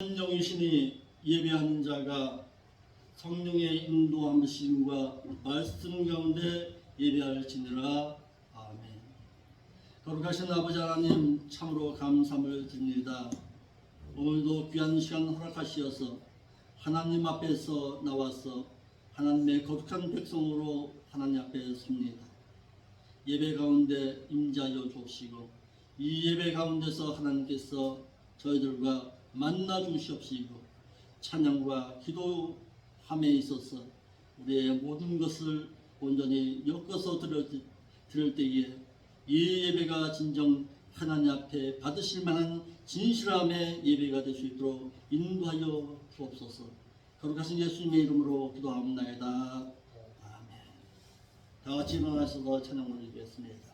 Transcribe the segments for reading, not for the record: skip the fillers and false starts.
성령이시니 예배하는 자가 성령의 인도함심과 말씀 가운데 예배할지니라. 아멘. 거룩하신 아버지 하나님, 참으로 감사함을 드립니다. 오늘도 귀한 시간 허락하시어서 하나님 앞에서 나와서 하나님의 거룩한 백성으로 하나님 앞에 섭니다. 예배 가운데 임재하여 주시고 이 예배 가운데서 하나님께서 저희들과 만나 주시옵시고 찬양과 기도함에 있어서 우리의 모든 것을 온전히 엮어서 드릴 때에 이 예배가 진정 하나님 앞에 받으실 만한 진실함의 예배가 될 수 있도록 인도하여 주옵소서. 거룩하신 예수님의 이름으로 기도합나이다. 아멘. 다 같이 일어나셔서 찬양 올리겠습니다.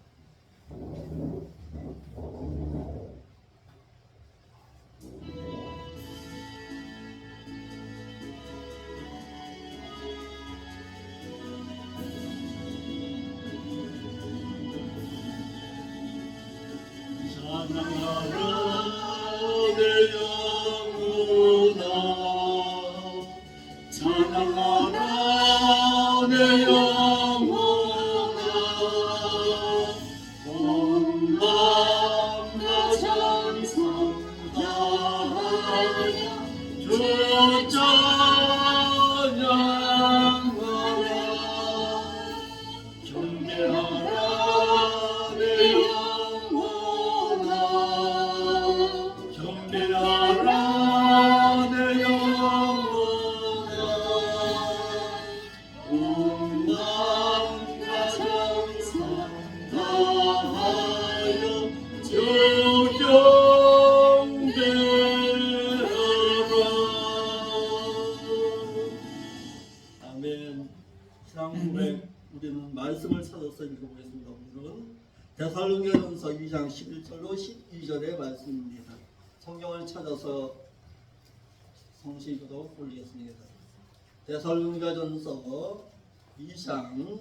찬양하라 내 영혼아, 찬양하라 내 영혼아, 온 마음과 정성 다하여 주 찬양하라. 경배하라 내 영혼아, 경배하라 내 영혼아, 온 마음과 정성 다하여 주 경배하라. 아멘. 신앙 고백, 우리는 말씀을 찾아서 읽어보겠습니다. 오늘은 데살로니가전서 2장 11절로 12절의 말씀입니다. 성경을 찾아서 성시기도 올리겠습니다. 데살로니가전서 2장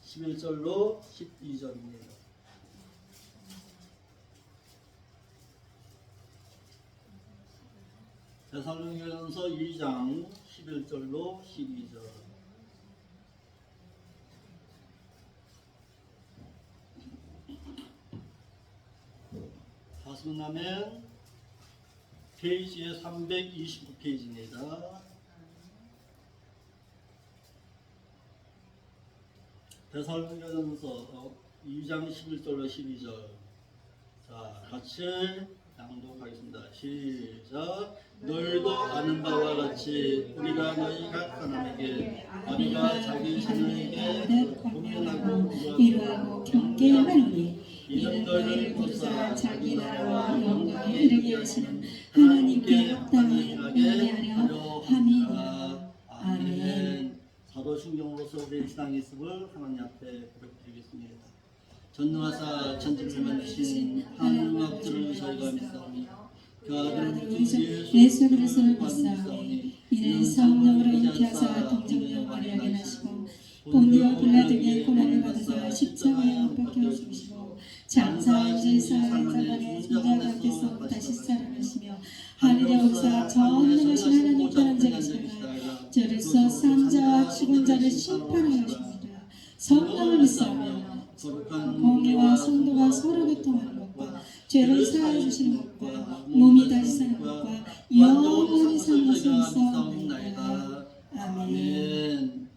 11절로 12절입니다. 데살로니가전서 2장 11절로 12절. 하시면 페이지에 329페이지입니다. 데살로니가전서 2장 11절로 12절. 자, 같이 낭독하겠습니다. 시작. 너희도 아는 바와 같이 우리가 너희 각 사람에게 아비가 자기 자녀에게 공연하고 위로하고 경계하노니 이는 너희를 부사 자기 나라와 영광에 이르게 하시는 하나님께 합당히 예배하려 함이니라. 아멘. 사도신경으로서 우리의 신앙의 습을 하나님 앞에 고백드리겠습니다. 전능하사 천지를 만드신 하나님 아버지를 저희가 믿사오니 그 아들 예수 그리스도를 믿사오니 이는 성령으로 잉태하사 동정녀 마리아에게 나시고 본디오 빌라도에게 고난을 받으사 십자가에 못 박혀 죽으시고 장사한 지 사흘 만에 손자 앞에서 다시 살아나시며 하늘에 오르사 전능하신 하나님 편한 자이시라. 저로서 산자와 죽은 자를 심판하십니다. 성령을 믿사오며 공의와 성도가 서로 교통하는 것과 죄를 사하여 주시는 것과 몸이 다시 사는 것과 영원히 사는 것을 믿사옵나이다. 아멘.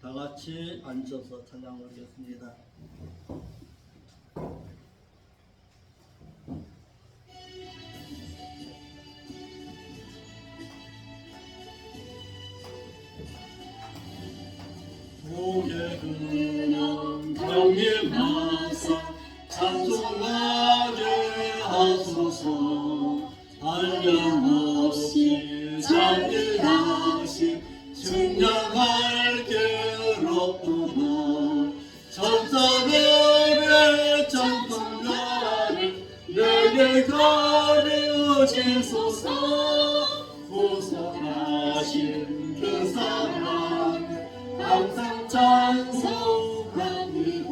다 같이 앉아서 찬양 올리겠습니다. 고개 그는 경림하사 찬송하게 하소서. 한량없이 자비하시 증량할 괴롭구나. 천사들의 찬송가를 내게 가르치소서. 구속하신 그 사랑 항상 찬송합니다.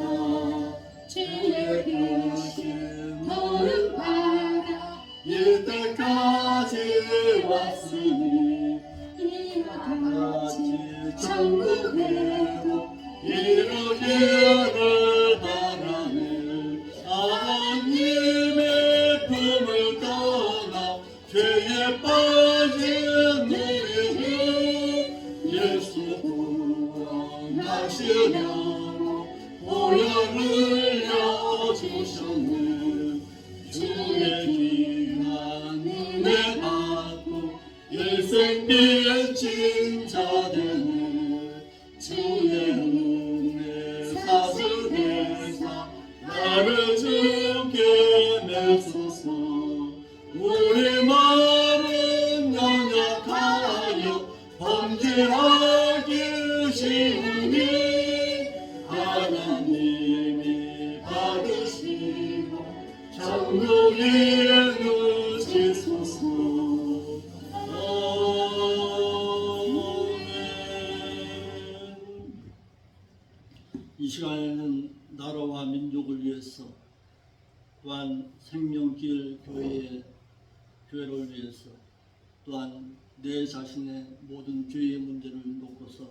주의 계신 더욱 바라 이때까지 때까지 왔으니 이와 같이 천국에도 이루기를 바라네. 하나님의 품을 떠나 죄에 빠진 우리를 예수 구원하시려고 보혈을 흘려주셨네. 주의 귀한 은혜 받고 일생 빚진 자되네. 주의 은혜 사슬해서 나를 주께 내소서. 우리 마음은 연약하여 범죄하기 쉬우니 하나님이 받으시고 천국에 넣으시소서. 이 시간에는 나라와 민족을 위해서 또한 생명길 교회를 위해서 또한 내 자신의 모든 죄의 문제를 놓고서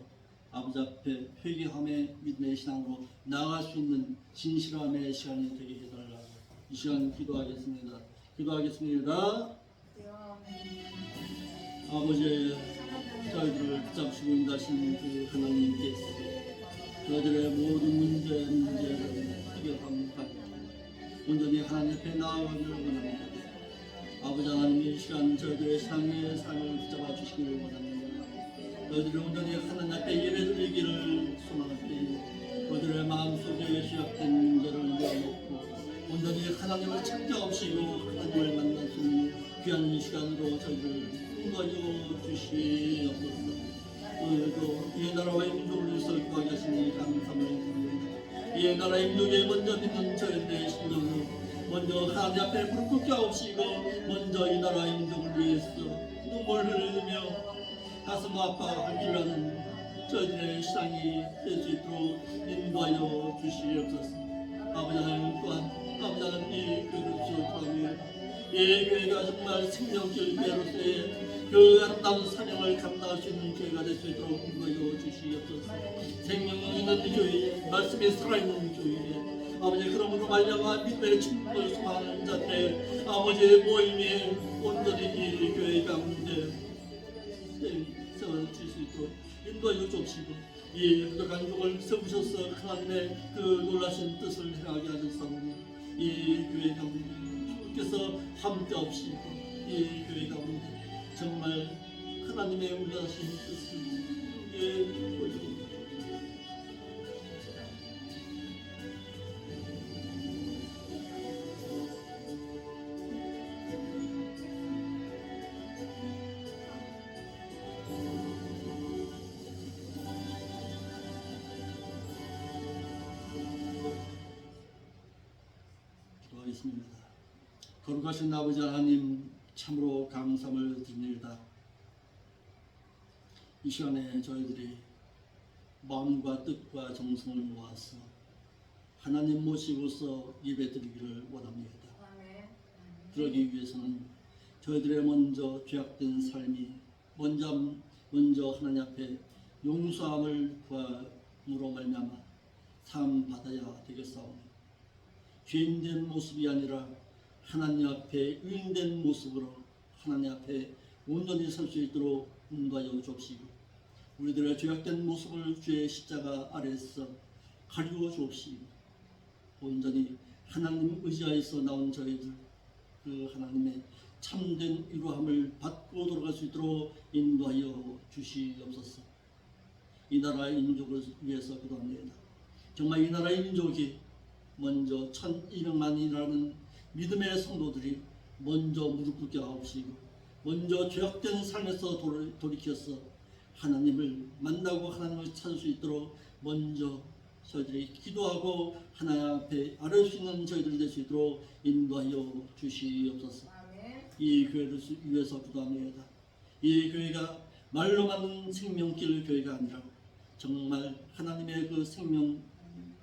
아버지 앞에 회개함의 믿음의 신앙으로 나아갈 수 있는 진실함의 시간이 되게 해달라고 이 시간 기도하겠습니다. 아버지, 저희들을 붙잡으시고 인도하시는 그 하나님께서 저희들의 모든 문제를 해결합니다. 온전히 하나님 앞에 나아가기를 원합니다. 아버지 하나님, 이 시간 저희들의 삶의 삶을 붙잡아 주시기를 원합니다. 저희들이 온전히 하나님 앞에 예배드리기를 소망합니다. 저희들의 마음속에 시작된 문제를 내어놓고 온전히 하나님을 찾아옵시고 하나님을 만날 수 있는 귀한 이 시간으로 저희를 인도하여 주시옵소서. 오늘도 이 나라와 이 민족을 위해서 기도하겠으니 감사함을 드립니다. 이 나라의 민족에 먼저 믿는 저희들의 심령으로 먼저 하나님 앞에 무릎 꿇게 하옵시고 먼저 이 나라의 민족을 위해서 눈물을 흘리며 가슴 아파할 줄 아는 저희들의 신앙이 될 수 있도록 인도하여 주시옵소서. 아버지 하나님 또한 아버지 하나님 이 교회를 주옵소서. 이 교회가 정말 생명길 교회로서의 그 아름다운 사명을 감당할 수 있는 교회가 될 수 있도록 인도하여 주시옵소서. 생명력 있는 교회, 말씀이 살아있는 교회, 아버지 그러므로 말미암아 믿음의 충분을 소망하는 자들 아버지의 모임에 온전히 이 교회 가운데 세워질 수 있도록 인도하여 주옵시고 이 부족한 종을 세우셔서 하나님의 그 놀라신 뜻을 행하게 하셨사오니 이 교회 가운데 주께서 함께 없이고 이 교회 가운데 정말 하나님의 운전하신 뜻을 이루게 보여줍니다. 기도하겠습니다. 거룩하신 아버지 하나님, 참으로 감사함을 드립니다. 이 시간에 저희들이 마음과 뜻과 정성을 모아서 하나님 모시고서 예배드리기를 원합니다. 그러기 위해서는 저희들의 먼저 죄악된 삶이 먼저 하나님 앞에 용서함을 구함으로 말미암아 사함 받아야 되겠사오니 죄인된 모습이 아니라 하나님 앞에 의인된 모습으로 하나님 앞에 온전히 설 수 있도록 인도하여 주옵시고 우리들의 죄악된 모습을 주의 십자가 아래에서 가리워 주옵시고 온전히 하나님 의지하여서 나온 저희들 그 하나님의 참된 위로함을 받고 돌아갈 수 있도록 인도하여 주시옵소서. 이 나라의 민족을 위해서 기도합니다. 정말 이 나라의 민족이 먼저 1200만이라는 믿음의 성도들이 먼저 무릎 꿇게 하옵시고 먼저 죄악된 삶에서 돌이켜서 하나님을 만나고 하나님을 찾을 수 있도록 먼저 저희들이 기도하고 하나님 앞에 아뢰 수 있는 저희들 될 수 있도록 인도하여 주시옵소서. 이 교회를 위해서 기도합니다. 이 교회가 말로 만든 생명길 교회가 아니라 정말 하나님의 그 생명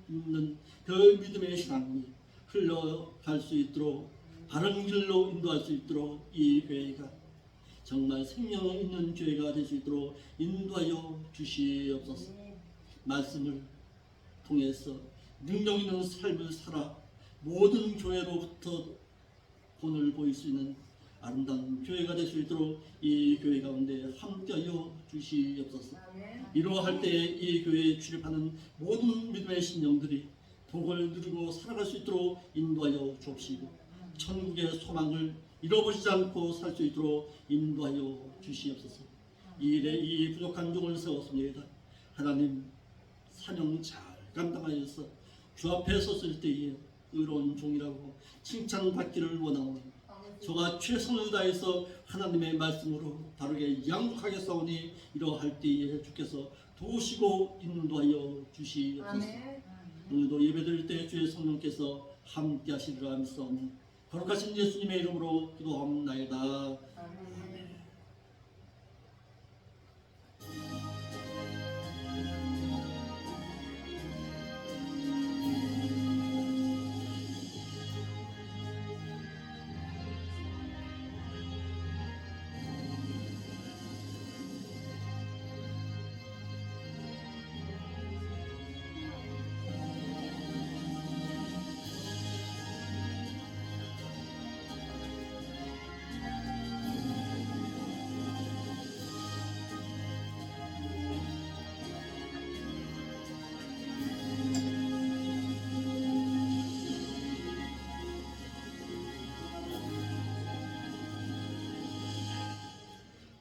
있는 그 믿음의 신앙이 흘러갈 수 있도록 바른 길로 인도할 수 있도록 이 교회가 정말 생명 있는 교회가 될 수 있도록 인도하여 주시옵소서. 말씀을 통해서 능력 있는 삶을 살아 모든 교회로부터 본을 보일 수 있는 아름다운 교회가 될 수 있도록 이 교회 가운데 함께하여 주시옵소서. 이러할 때에 이 교회에 출입하는 모든 믿음의 신령들이 복을 누리고 살아갈 수 있도록 인도하여 주옵시고 천국의 소망을 잃어버리지 않고 살 수 있도록 인도하여 주시옵소서. 이 일에 이 부족한 종을 세웠습니다. 하나님 사명 잘 감당하여서 주 앞에 섰을 때에 의로운 종이라고 칭찬받기를 원하오니 저가 최선을 다해서 하나님의 말씀으로 바르게 양육하게 싸우니 이러할 때에 주께서 도우시고 인도하여 주시옵소서. 오늘도 예배드릴 때 주의 성령께서 함께 하시리라 믿사오니 거룩하신 예수님의 이름으로 기도하옵나이다.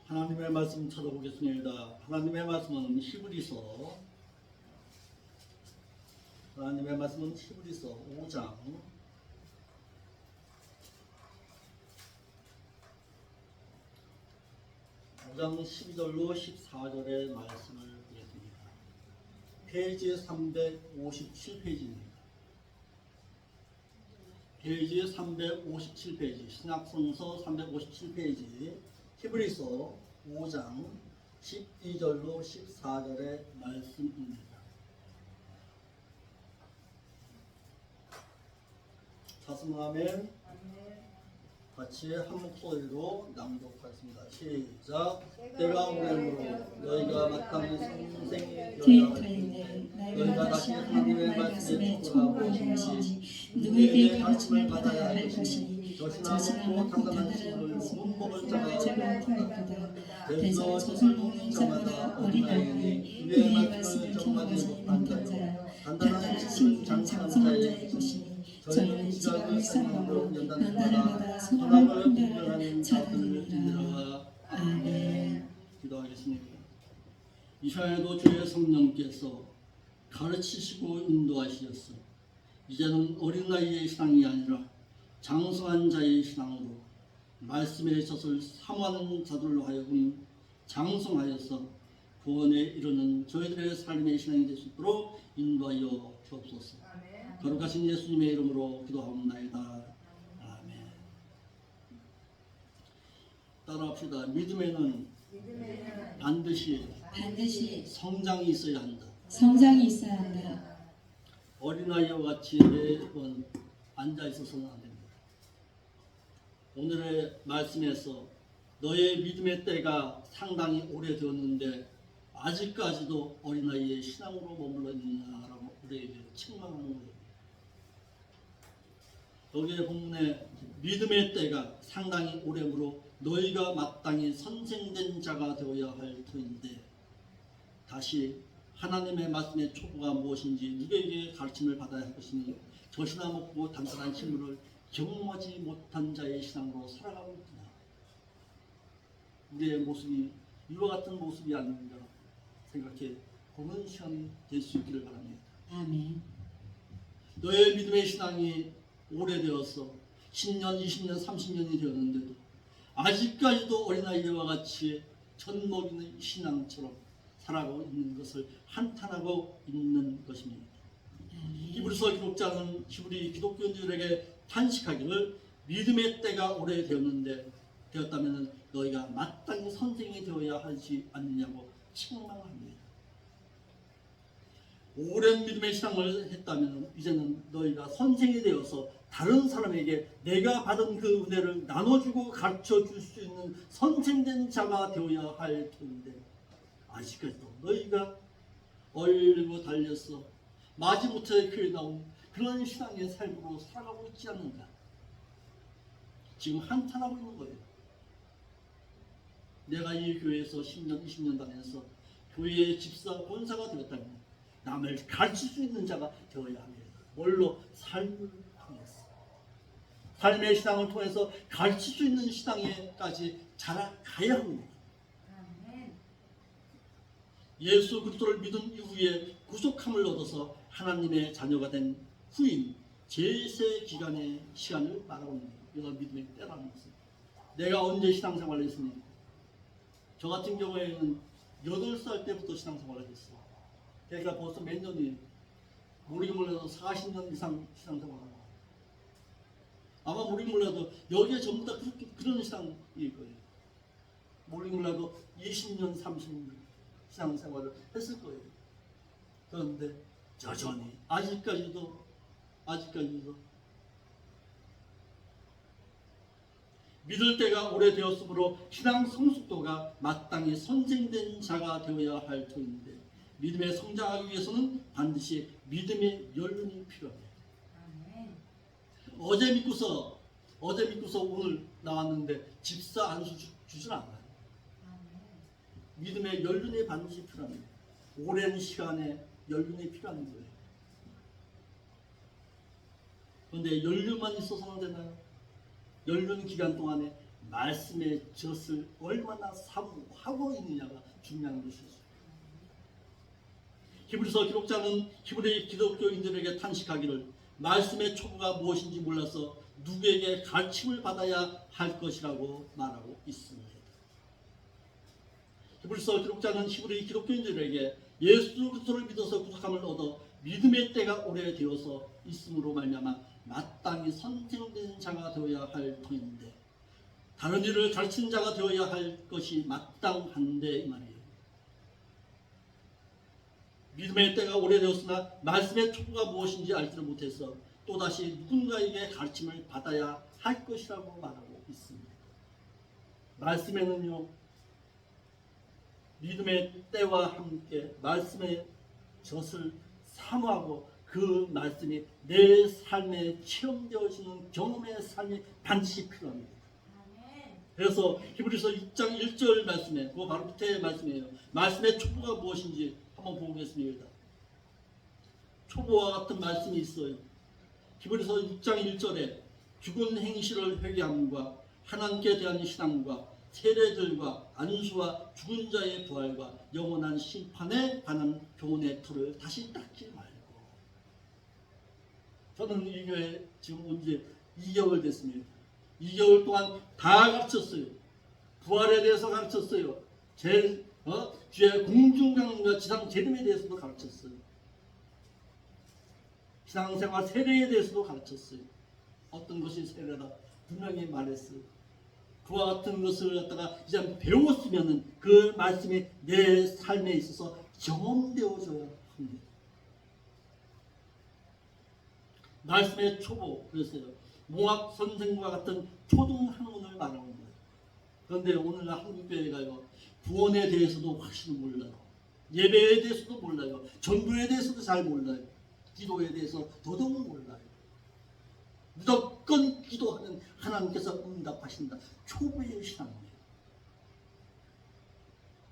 하나님의 말씀 찾아보겠습니다. 하나님의 말씀은 히브리서 5장 12절로 14절의 말씀을 보겠습니다. 페이지 357페이지입니다. 페이지 357페이지 신약성서 357페이지 히브리서 5장 12절로 14절의 말씀입니다. 자스마멘 같이 한 목소리로 낭독하겠습니다. 시작. 때가 오므로 너희가 마땅히 선생이 되었더니 너희가 다시 하나님의 말씀에 초보하고 무엇인지 누구에게 가르침을 받아야 할 것이니 자신하고 단단한 문법을 제가 구하였도다. 그래서 젖을 먹는 자보다 어린아이니 그의 말씀을 경험하지 못한 자라 단단한 식물은 장성한 자의 것이니 저희는 지각을 쌓고 난다를마다 소망을 분별하는 자들이라. 아멘. 기도하겠습니다. 이 시간에도 주의 성령께서 가르치시고 인도하시었어. 이제는 어린아이의 신앙이 아니라 장성한 자의 신앙으로 말씀의 젖을 사모하는 자들로 하여금 장성하여서 구원에 이르는 저희들의 삶의 신앙이 될 수 있도록 인도하여 주옵소서. 거룩하신 예수님의 이름으로 기도하옵나이다. 아멘. 따라합시다. 믿음에는 반드시 성장이 있어야 한다. 성장이 있어야 한다. 어린아이와 같이 매번 앉아 있어서는 안 됩니다. 오늘의 말씀에서 너의 믿음의 때가 상당히 오래되었는데 아직까지도 어린아이의 신앙으로 머물러 있느냐라고 우리에게 책망하는 거예요. 여기에 본문에 믿음의 때가 상당히 오래므로 너희가 마땅히 선생된 자가 되어야 할 터인데 다시 하나님의 말씀의 초보가 무엇인지 누구에게 가르침을 받아야 할 것이니 젖이나 먹고 단단한 식물을 경험하지 못한 자의 신앙으로 살아가고 있구나. 우리의 모습이 이와 같은 모습이 아닌가 생각해 보는 시간이 될 수 있기를 바랍니다. 아멘. 너의 믿음의 신앙이 오래되어서 10년, 20년, 30년이 되었는데도 아직까지도 어린아이와 같이 젖먹이는 신앙처럼 살아가고 있는 것을 한탄하고 있는 것입니다. 히브리서 기록자는 히브리 기독교인들에게 탄식하기를 믿음의 때가 오래되었다면 너희가 마땅히 선생이 되어야 하지 않느냐고 책망합니다. 오랜 믿음의 신앙을 했다면 이제는 너희가 선생이 되어서 다른 사람에게 내가 받은 그 은혜를 나눠주고 가르쳐 줄 수 있는 선생된 자가 되어야 할 텐데 아직까지도 너희가 얼고 달려서 마지못해 교회에 나온 그런 신앙의 삶으로 살아가고 있지 않는가. 지금 한탄하고 있는 거예요. 내가 이 교회에서 10년, 20년 다녀서 교회의 집사, 권사가 되었다면 남을 가르칠 수 있는 자가 되어야 합니다. 뭘로? 삶을 통해서. 삶의 신앙을 통해서 가르칠 수 있는 신앙에까지 자라가야 합니다. 예수 그리스도를 믿은 이후에 구속함을 얻어서 하나님의 자녀가 된 후인 제세 기간의 시간을 말하고 있는 거예요. 이거 믿음의 때라는 것은. 내가 언제 신앙생활을 했습니까? 저 같은 경우에는 8살 때부터 신앙생활을 했어요. 그러니까 벌써 몇 년이 모르게 몰라도 40년 이상 신앙생활을 하고 아마 모르게 몰라도 여기에 전부 다 그런 신앙일 거예요. 모르게 몰라도 20년, 30년 신앙생활을 했을 거예요. 그런데 여전히 아직까지도 믿을 때가 오래되었으므로 신앙 성숙도가 마땅히 선생된 자가 되어야 할 터인데 믿음에 성장하기 위해서는 반드시 믿음의 연륜이 필요합니다. 어제 믿고서 오늘 나왔는데 집사 안수 주진 않아요. 믿음의 연륜이 반드시 필요합니다. 오랜 시간에 연륜이 필요한 거예요. 그런데 연륜만 있어서는 되나요? 연륜 기간 동안에 말씀의 젖을 얼마나 사모하고 있느냐가 중요한 것이죠. 히브리서 기록자는 히브리 기독교인들에게 탄식하기를 말씀의 초보가 무엇인지 몰라서 누구에게 가르침을 받아야 할 것이라고 말하고 있습니다. 히브리서 기록자는 히브리 기독교인들에게 예수 그리스도를 믿어서 구속함을 얻어 믿음의 때가 오래되어서 있음으로 말미암아 마땅히 선택된 자가 되어야 할 터인데 다른 일을 가르치는 자가 되어야 할 것이 마땅한데 이 말이에요. 믿음의 때가 오래되었으나 말씀의 초보가 무엇인지 알지를 못해서 또다시 누군가에게 가르침을 받아야 할 것이라고 말하고 있습니다. 말씀에는요, 믿음의 때와 함께 말씀의 젖을 사모하고 그 말씀이 내 삶에 체험되어지는 경험의 삶이 반드시 필요합니다. 그래서 히브리서 6장 1절 말씀에 그거 바로 밑에 말씀이에요. 말씀의 초보가 무엇인지 한번 보겠습니다. 초보와 같은 말씀이 있어요. 히브리서 6장 1절에 죽은 행실을 회개함과 하나님께 대한 신앙과 세례들과 안수와 죽은 자의 부활과 영원한 심판에 관한 교훈의 틀을 다시 닦지 말고. 저는 이 교회 지금 온 지 2개월 됐습니다. 2개월 동안 다 가르쳤어요. 부활에 대해서 가르쳤어요. 주의 공중강림과 지상 재림에 대해서도 가르쳤어요. 신앙생활 세례에 대해서도 가르쳤어요. 어떤 것이 세례다 분명히 말했어요. 그와 같은 것을 갖다가 이제 배웠으면은 그 말씀이 내 삶에 있어서 경험되어져야 합니다. 말씀의 초보, 그랬어요. 몽학 선생과 같은 초등 학문을 말하는 거예요. 그런데 오늘날 한국교회가요, 구원에 대해서도 확실히 몰라요. 예배에 대해서도 몰라요. 전도에 대해서도 잘 몰라요. 기도에 대해서 더더욱 몰라요. 무조건 기도하면 하나님께서 응답하신다. 초보의 신앙이에요.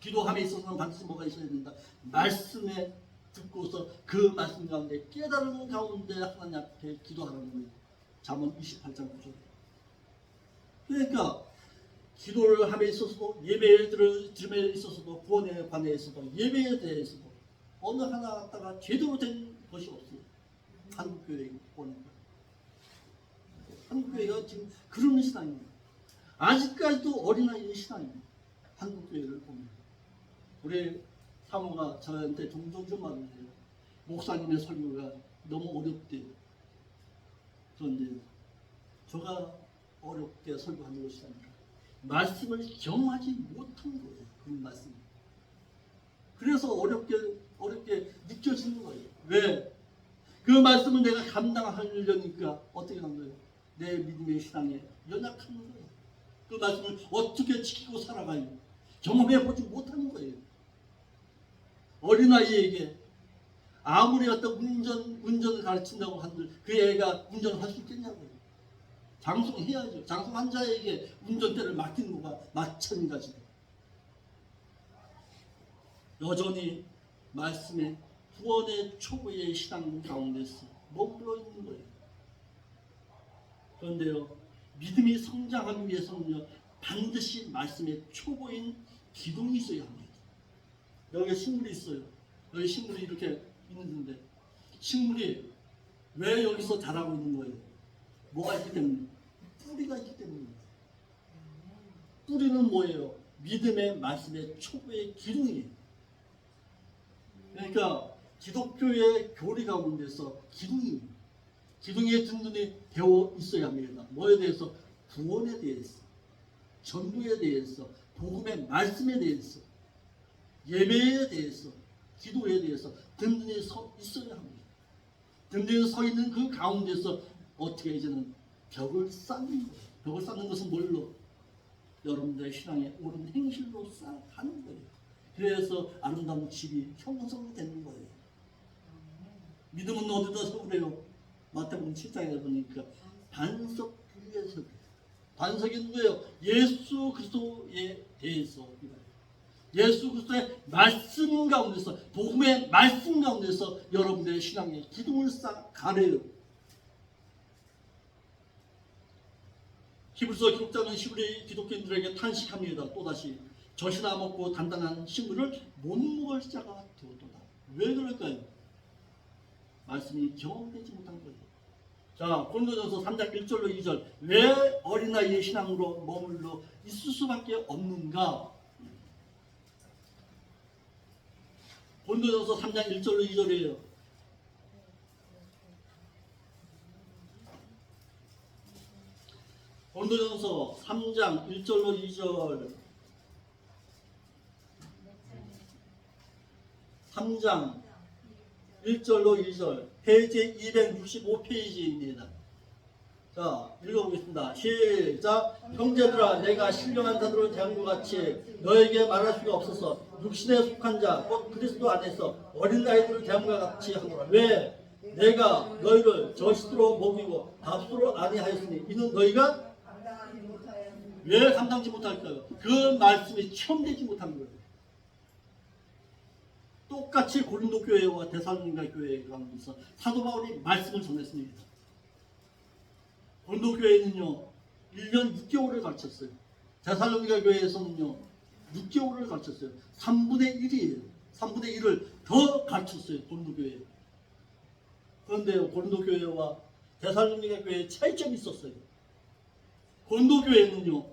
기도함에 있어서는 반드시 뭐가 있어야 된다. 말씀에 듣고서 그 말씀 가운데 깨달은 가운데 하나님 앞에 기도하는 거예요. 잠언 28장 9절. 그러니까 기도를 함에 있어서도 예배에 들음에 있어서도 구원에 관해 있어도 예배에 대해서도 어느 하나 갖다가 제대로 된 것이 없어요. 한국교회 보는 거예요. 한국교회가 지금 그런 신앙입니다. 아직까지도 어린아이의 신앙입니다. 한국교회를 보면. 우리 사모가 저한테 종종 좀 말을 해요. 목사님의 설교가 너무 어렵대요. 그런데 저가 어렵게 설교하는 것이 아니라 말씀을 경험하지 못한 거예요. 그 말씀. 그래서 어렵게 느껴지는 거예요. 왜? 그 말씀을 내가 감당하려니까 어떻게 한 거예요? 내 믿음의 신앙에 연약한 거예요. 그 말씀을 어떻게 지키고 살아가요? 경험해보지 못하는 거예요. 어린아이에게 아무리 어떤 운전을 가르친다고 한들 그 애가 운전을 할 수 있겠냐고요. 장송해야죠. 장송한 자에게 운전대를 맡기는 것과 마찬가지로 여전히 말씀의 구원의 초보의 신앙 가운데서 머물러 있는 거예요. 그런데요, 믿음이 성장하기 위해서는요, 반드시 말씀의 초보인 기둥이 있어야 합니다. 여기 식물이 있어요. 여기 식물이 이렇게 있는데 식물이 왜 여기서 자라고 있는 거예요? 뭐가 있기 때문에? 뿌리가 있기 때문입니다. 뿌리는 뭐예요? 믿음의 말씀의 초보의 기둥이에요. 그러니까 기독교의 교리 가운데서 기둥에 든든히 배워 있어야 합니다. 뭐에 대해서? 구원에 대해서, 전도에 대해서, 복음의 말씀에 대해서, 예배에 대해서, 기도에 대해서 든든히 서 있어야 합니다. 든든히 서 있는 그 가운데서 어떻게 이제는 벽을 쌓는 거예요. 벽을 쌓는 것은 뭘로? 여러분들의 신앙의 옳은 행실로 쌓아가는 거예요. 그래서 아름다운 집이 형성되는 거예요. 믿음은 어디다 세우래요? 마태복음 7장에 보니까 반석 위에 세우래요. 반석이 누구예요? 예수 그리스도에 대해서, 예수 그리스도의 말씀 가운데서, 복음의 말씀 가운데서 여러분들의 신앙의 기둥을 쌓아가래요. 히브리서 기록자는 히브리 기독교인들에게 탄식합니다. 또다시 젖이나 먹고 단단한 식물을 못 먹을 자가 되었도다. 왜 그럴까요? 말씀이 경험되지 못한 거예요. 자, 고린도전서 3장 1절로 2절. 왜 어린아이의 신앙으로 머물러 있을 수밖에 없는가? 고린도전서 3장 1절로 2절이에요. 고린도전서 3장 1절로 2절. 3장 1절로 2절. 페이지 265페이지입니다. 자, 읽어보겠습니다. 시작. 형제들아, 내가 신령한 자들을 대한 것 같이 너에게 말할 수가 없어서 육신에 속한 자, 곧 그리스도 안에서 어린아이들을 대한 것 같이 하노라. 왜? 내가 너희를 젖으로 먹이고 밥으로 아니하였으니 이는 너희가 왜 감당지 못할까요? 그 말씀이 체험되지 못한 거예요. 똑같이 고린도 교회와 데살로니가 교회 가운데서 사도 바울이 말씀을 전했습니다. 고린도 교회는요 1년 6개월을 가르쳤어요. 데살로니가 교회에서는요 6개월을 가르쳤어요. 3분의 1이에요. 3분의 1을 더 가르쳤어요. 고린도 교회. 그런데요 고린도 교회와 데살로니가 교회에 차이점이 있었어요. 고린도 교회는요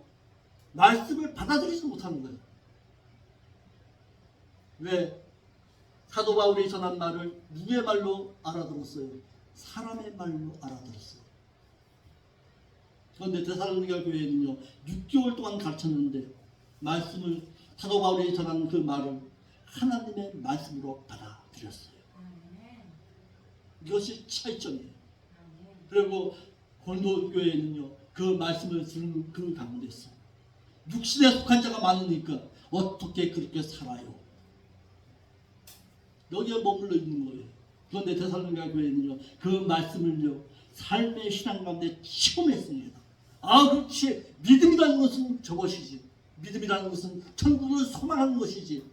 말씀을 받아들이지 못하는 거예요. 왜? 사도 바울이 전한 말을 누구의 말로 알아들었어요? 사람의 말로 알아들었어요. 그런데 데살로니가 교회는요 6개월 동안 가르쳤는데 말씀을 사도 바울이 전한 그 말을 하나님의 말씀으로 받아들였어요. 이것이 차이점이에요. 그리고 고린도 교회는요 그 말씀을 들은 그 가운데서 육신에 속한 자가 많으니까 어떻게 그렇게 살아요? 여기에 머물러 있는 거예요. 그런데 데살로니가 교회는요 그 말씀을요 삶의 신앙 가운데 체험했습니다. 아, 그렇지. 믿음이라는 것은 저것이지. 믿음이라는 것은 천국을 소망하는 것이지.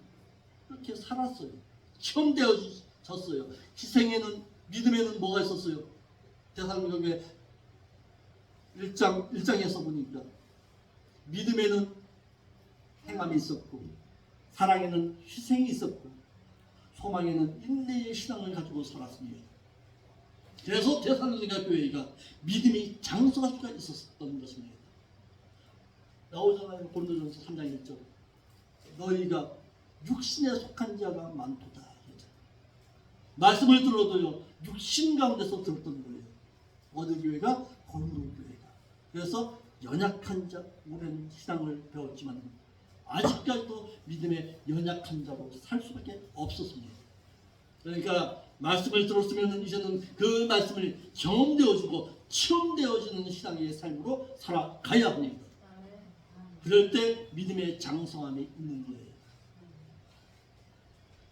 그렇게 살았어요. 체험되어졌어요. 희생에는, 믿음에는 뭐가 있었어요? 데살로니가 교회 1장에서 보니까 믿음에는 행함이 있었고 사랑에는 희생이 있었고 소망에는 인내의 신앙을 가지고 살았습니다. 그래서 데살로니가 교회가 믿음이 장성할 수가 있었던 것입니다. 나오잖아요. 고린도전서 3장 1절. 너희가 육신에 속한 자가 많도다. 말씀을 들어도요 육신 가운데서 들었던 거예요. 어느 교회가? 고린도 교회가. 그래서 연약한 자, 오랜 신앙을 배웠지만 아직까지도 믿음의 연약한 자로 살 수밖에 없었습니다. 그러니까 말씀을 들었으면 이제는 그 말씀을 경험되어주고 체험되어지는 신앙의 삶으로 살아가야 합니다. 그럴 때 믿음의 장성함이 있는 거예요.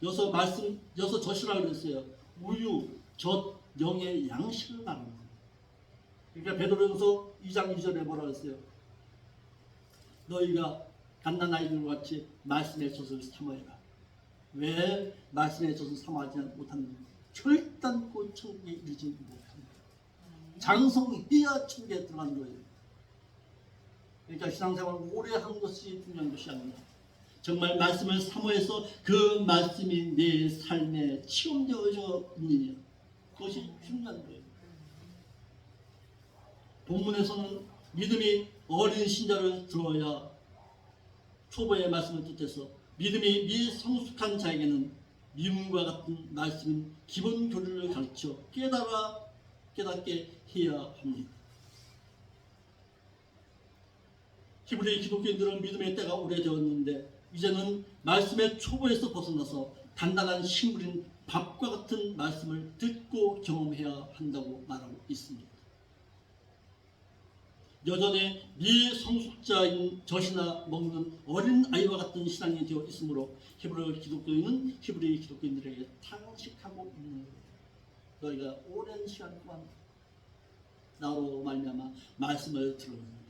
여서 젖이라고 그랬어요. 우유, 젖, 영의 양식을 말하는 거예요. 그러니까 베드로전서 2장 2절에 뭐라고 했어요? 너희가 갓난아이들과 같이 말씀의 젖을 삼아해라. 왜 말씀의 젖을 삼아하지 못하는가? 결단코 천국에 이르지 못합니다. 장성해야 천국에 들어가는 거예요. 그러니까 신앙생활을 오래 한 것이 중요한 것이 아니라 정말 말씀을 사모해서 그 말씀이 내 삶에 체험되어져 있느냐, 그것이 중요한 거예요. 본문에서는 믿음이 어린 신자를 들어야 초보의 말씀을 뜻해서 믿음이 미성숙한 자에게는 미움과 같은 말씀인 기본 교리를 가르쳐 깨닫게 해야 합니다. 히브리 기독교인들은 믿음의 때가 오래되었는데 이제는 말씀의 초보에서 벗어나서 단단한 식물인 밥과 같은 말씀을 듣고 경험해야 한다고 말하고 있습니다. 여전히 미성숙자인 젖이나 먹는 어린 아이와 같은 신앙이 되어 있으므로 히브리 기독교인들에게 탄식하고 있는 거예요. 너희가 오랜 시간 동안 나로 말미암아 말씀을 들었는데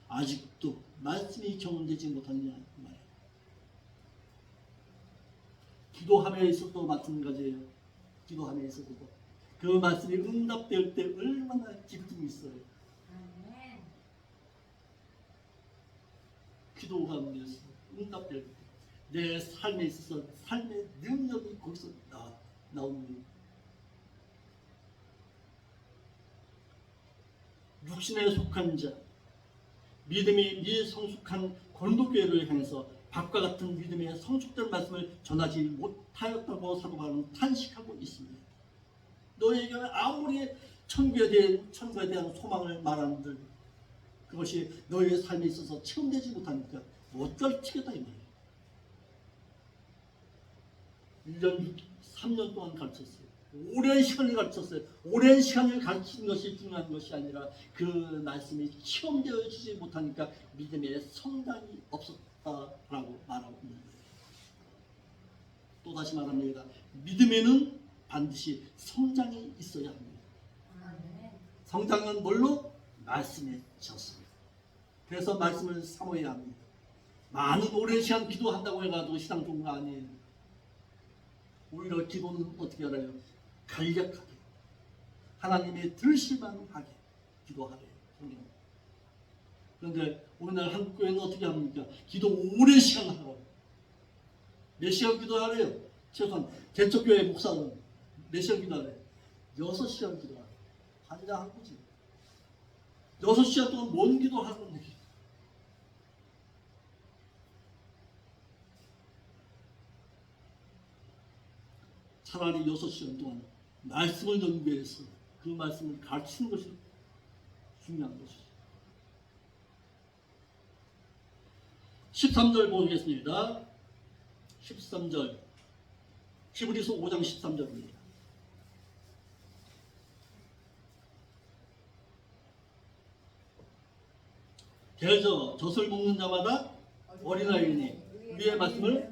아직도 말씀이 경험되지 못하느냐 말이에요. 기도함에 있어도 마찬가지예요. 기도함에 있어도 그 말씀이 응답될 때 얼마나 기쁨이 있어요. 기도 가운데서 응답될 때 내 삶에 있어서 삶의 능력이 거기서 나오는 거예요. 육신에 속한 자, 믿음이 미성숙한 고린도교회를 향해서 밥과 같은 믿음의 성숙된 말씀을 전하지 못하였다고 사도 바울은 탄식하고 있습니다. 너에게 아무리 천국에 대한 소망을 말하는들 그것이 너의 삶에 있어서 체험되지 못하니까 어쩔 튀겠다 이 말이에요. 1년 3년 동안 가르쳤어요. 오랜 시간을 가르쳤어요. 오랜 시간을 가르치는 것이 중요한 것이 아니라 그 말씀이 체험되어지지 못하니까 믿음의 성장이 없었다라고 말하고 있는 거예요. 또다시 말합니다. 믿음에는 반드시 성장이 있어야 합니다. 성장은 뭘로? 말씀에 젖습니다. 그래서 말씀을 사모해야 합니다. 많은 오랜 시간 기도한다고 해가지고 신앙 종가 아니에요. 오히려 기도는 어떻게 알아요? 간략하게 하나님의 들으실만 하게 기도하래요. 그런데 오늘날 한국 교회는 어떻게 합니까? 기도 오랜 시간 하라고. 몇 시간 기도하래요? 최소한 개척교회 목사는 몇 시간 기도하래요? 6시간 기도하래요. 환장한 거지. 6시간 동안 뭔 기도하는 얘기? 차라리 6시간 동안 말씀을 연구해서 그 말씀을 가르치는 것이 중요한 것이죠. 13절 보겠습니다. 13절 히브리서 5장 13절입니다. 대저 젖을 먹는 자마다 어린아이니 우리의 말씀을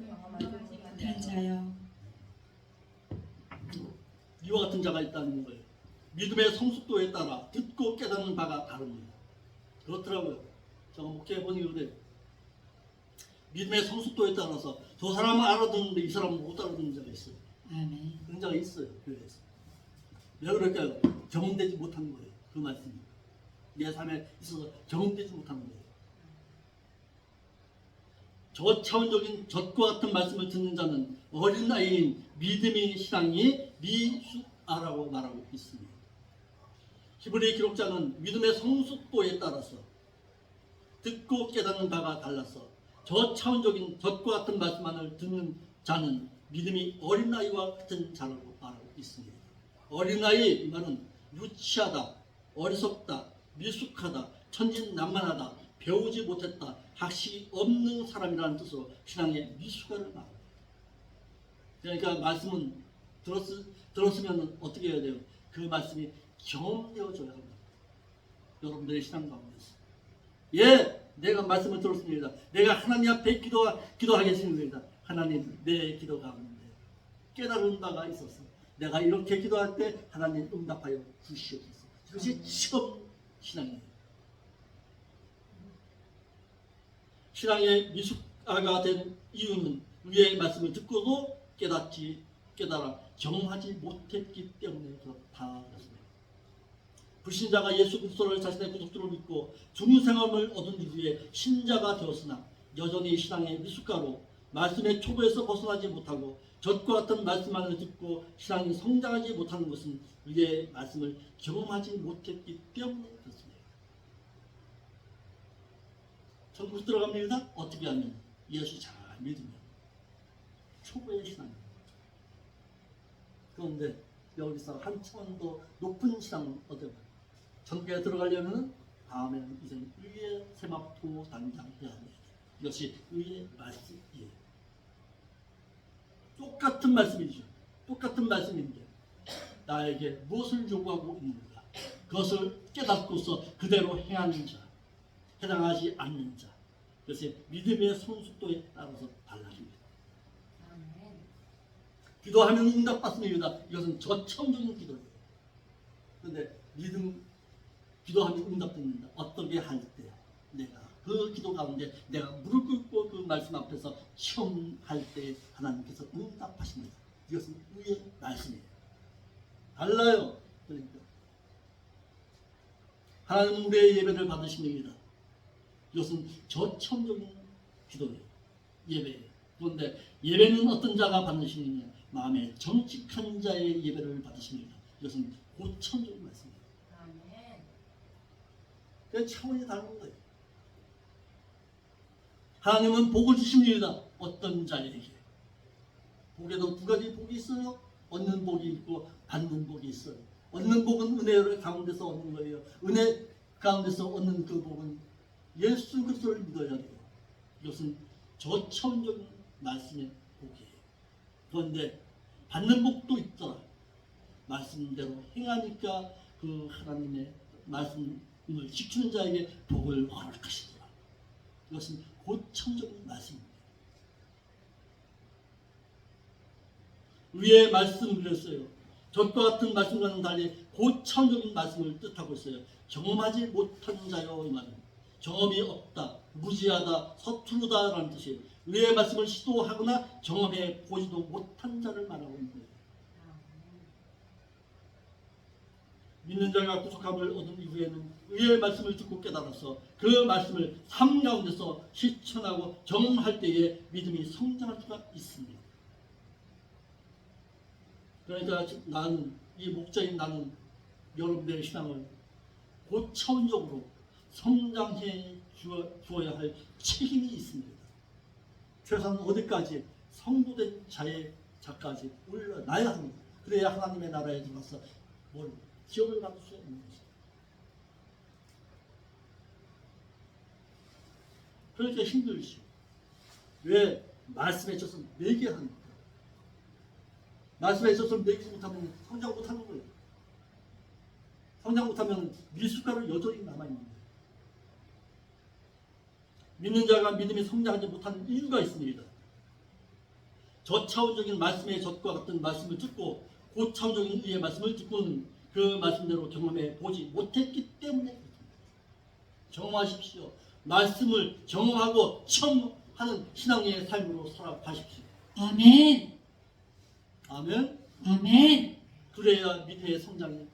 단 자여 이와 같은 자가 있다는 거예요. 믿음의 성숙도에 따라 듣고 깨닫는 바가 다릅니다. 그렇더라고요. 제가 목회해보니 그래. 믿음의 성숙도에 따라서 저 사람은 알아듣는데 이 사람은 못 알아듣는 자가 있어요. 아멘. 그런 자가 있어요. 교회에서. 왜 그럴까요? 경험되지 못한 거예요. 그 말씀이. 내 삶에 있어서 경험되지 못한 거예요. 저차원적인 젖과 같은 말씀을 듣는 자는 어린 아이인 믿음의 신앙이 미숙아라고 말하고 있습니다. 히브리 기록자는 믿음의 성숙도에 따라서 듣고 깨닫는 바가 달라서 저차원적인 젖과 같은 말씀만을 듣는 자는 믿음이 어린아이와 같은 자라고 말하고 있습니다. 어린아이 이 말은 유치하다, 어리석다, 미숙하다, 천진난만하다, 배우지 못했다, 학식이 없는 사람이라는 뜻으로 신앙의 미숙아를 말합니다. 그러니까 말씀은 들었으면 어떻게 해야 돼요? 그 말씀이 경험되어져야 합니다. 여러분들의 신앙 가운데서. 예, 내가 말씀을 들었습니다. 내가 하나님 앞에 기도하겠습니다. 하나님, 내 기도 가운데 깨달은 바가 있어서 내가 이렇게 기도할 때 하나님 응답하여 주시옵소서. 이것이 처음 신앙이에요. 신앙의 미숙아가 된 이유는 위의 말씀을 듣고도 깨달아 경험하지 못했기 때문에 그렇다. 불신자가 예수 그리스도를 자신의 구속주로 믿고 중생함을 얻은 이후에 신자가 되었으나 여전히 신앙의 미숙가로 말씀의 초보에서 벗어나지 못하고 젖과 같은 말씀만을 듣고 신앙이 성장하지 못하는 것은 위의 말씀을 경험하지 못했기 때문에 그렇습니다. 천국 들어갑니다. 어떻게 하면? 예수 잘 믿으면. 초보의 신앙입니다. 그런데 여기서 한참 더 높은 신앙을 얻어요. 천국에 들어가려면 다음에는 이제 의의 세마포 단장해야 합니다. 이것이 의의 말씀이에요. 똑같은 말씀이죠. 똑같은 말씀인데 나에게 무엇을 요구하고 있는가? 그것을 깨닫고서 그대로 행하는 자, 해당하지 않는 자. 그것이 믿음의 성숙도에 따라서 달라집니다. 기도하면 응답받습니다. 이것은 저천적인 기도예요. 그런데 기도하면 응답됩니다. 어떻게 할 때 내가 그 기도 가운데 내가 무릎 꿇고 그 말씀 앞에서 시험할 때 하나님께서 응답하십니다. 이것은 의의 말씀이에요. 달라요. 그러니까 하나님은 우리의 예배를 받으십니다. 이것은 저천적인 기도예요. 예배예요. 그런데 예배는 어떤 자가 받으시느냐? 마음에 정직한 자의 예배를 받으십니다. 이것은 고천적인 말씀입니다. 그 차원이 다른 거예요. 하나님은 복을 주십니다. 어떤 자에게. 복에도 두 가지 복이 있어요. 얻는 복이 있고 받는 복이 있어요. 얻는 복은 은혜 가운데서 얻는 거예요. 은혜 가운데서 얻는 그 복은 예수 그리스도를 믿어야 돼요. 이것은 저차원적인 말씀의 복이에요. 그런데 받는 복도 있더라. 말씀대로 행하니까 그 하나님의 말씀을 지키는 자에게 복을 허락하시더라. 이것은 고천적인 말씀입니다. 위에 말씀 그랬어요. 젖과 같은 말씀과는 달리 고천적인 말씀을 뜻하고 있어요. 경험하지 못한 자요 이 말은 경험이 없다, 무지하다, 서투르다라는 뜻이에요. 위의 말씀을 시도하거나 경험해 보지도 못한 자를 말하고 있는 거예요. 믿는 자가 구속함을 얻은 이후에는 의의 말씀을 듣고 깨달아서 그 말씀을 삶 가운데서 실천하고 경험할 때에 믿음이 성장할 수가 있습니다. 그러니까 나는, 이 목자인 나는 여러분들의 신앙을 고차원적으로 성장해 주어야 할 책임이 있습니다. 최소한 어디까지? 성도된 자까지 올라놔야 합니다. 그래야 하나님의 나라에 들어가서 기업을 받을 수 있는 것입니다. 그러니까 힘들죠. 왜? 말씀에 있어서 매게 하니까. 말씀에 있어서 매기지 못하면 성장 못하는 거예요. 성장 못하면 미숫가루 여전히 남아있는 거예요. 믿는 자가 믿음이 성장하지 못하는 이유가 있습니다. 저차원적인 말씀의 젖과 같은 말씀을 듣고 고차원적인 의의 말씀을 듣고는 그 말씀대로 경험해 보지 못했기 때문에 그렇습니다. 경험하십시오. 말씀을 경험하고 체험하는 신앙의 삶으로 살아가십시오. 아멘. 아멘. 아멘. 그래야 믿음의 성장이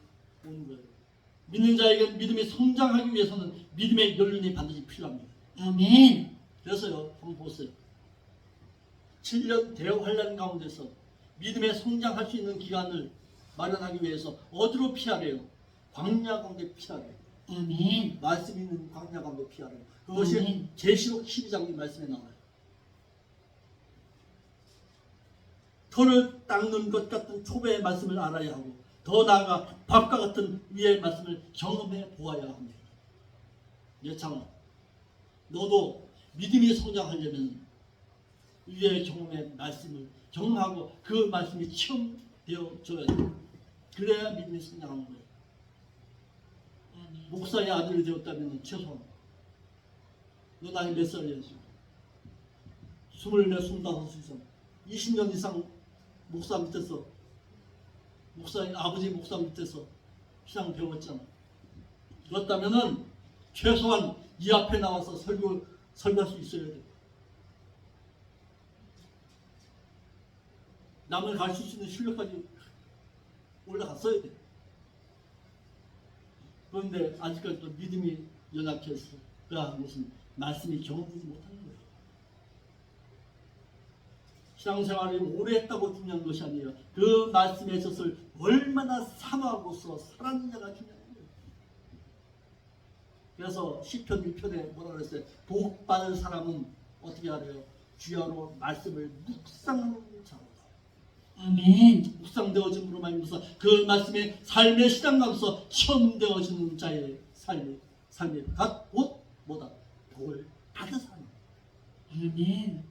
오는 거예요. 믿는 자에게 믿음이 성장하기 위해서는 믿음의 연륜이 반드시 필요합니다. 아멘. 그래서요, 한번 보세요. 7년 대환란 가운데서 믿음의 성장할 수 있는 기간을 마련하기 위해서 어디로 피하래요? 광야 가운데 피하래요. 아멘. 말씀 있는 광야 가운데 피하래요. 그것이 아멘. 계시록 12장 말씀에 나와요. 털을 닦는 것 같은 초보의 말씀을 알아야 하고 더 나아가 밥과 같은 위의 말씀을 경험해 보아야 합니다. 예창아, 너도 믿음이 성장하려면 위의 경험의 말씀을 경험하고 그 말씀이 되어줘야 돼. 그래야 믿음이 성장하는 거예요. 목사의 아들이 되었다면 최소한 너 나이 몇 살이야 지금? 24, 25 이상 20년 이상 목사 밑에서 목사의 아버지 목사 밑에서 신앙 배웠잖아. 그렇다면은 최소한 이 앞에 나와서 설교할 수 있어야 돼. 남을 가르칠 수 있는 실력까지 올라갔어야 돼. 그런데 아직까지도 믿음이 연약해서 그러한 것은 말씀이 경험되지 못하는 거예요. 신앙생활이 오래 했다고 중요한 것이 아니에요. 그 말씀의 젖을 얼마나 사모하고서 살았느냐가 중요한 거예요. 그래서 시편 1편에 뭐라 그랬어요? 복 받을 사람은 어떻게 하래요? 주야로 말씀을 묵상하는 자로다. 아멘. 묵상되어짐으로 말미암아서 그 말씀의 삶의 실현감에서 체험되어지는 자의 삶의 곧 뭐다? 복을 받은 사람. 아멘.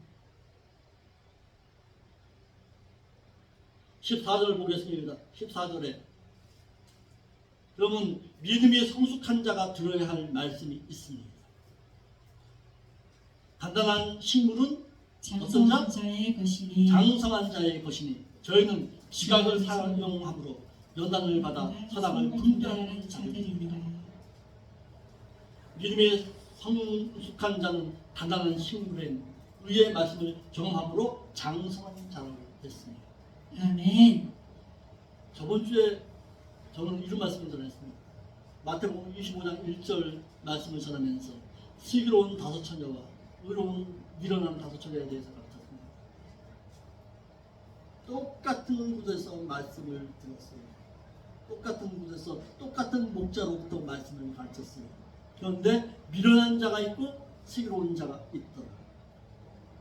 14절 보겠습니다. 14절에 그러면 믿음이 성숙한 자가 들어야 할 말씀이 있습니다. 단단한 식물은 어떤 자? 장성한 자의 것이니 장성한 자의 것이니 저희는 지각을 사용함으로 연단을 받아 선악을 분별하는 자들입니다. 믿음이 성숙한 자는 단단한 식물의 의의 말씀을 경험함으로 장성한 자라고 했습니다. 아멘. 저번 주에 저는 이런 말씀을 전했습니다. 마태복음 25장 1절 말씀을 전하면서 슬기로운 다섯 처녀와 의로운 미련한 다섯 처녀에 대해서 가르쳤습니다. 똑같은 곳에서 말씀을 들었어요. 똑같은 곳에서 똑같은 목자로부터 말씀을 가르쳤어요. 그런데 미련한 자가 있고 슬기로운 자가 있더라.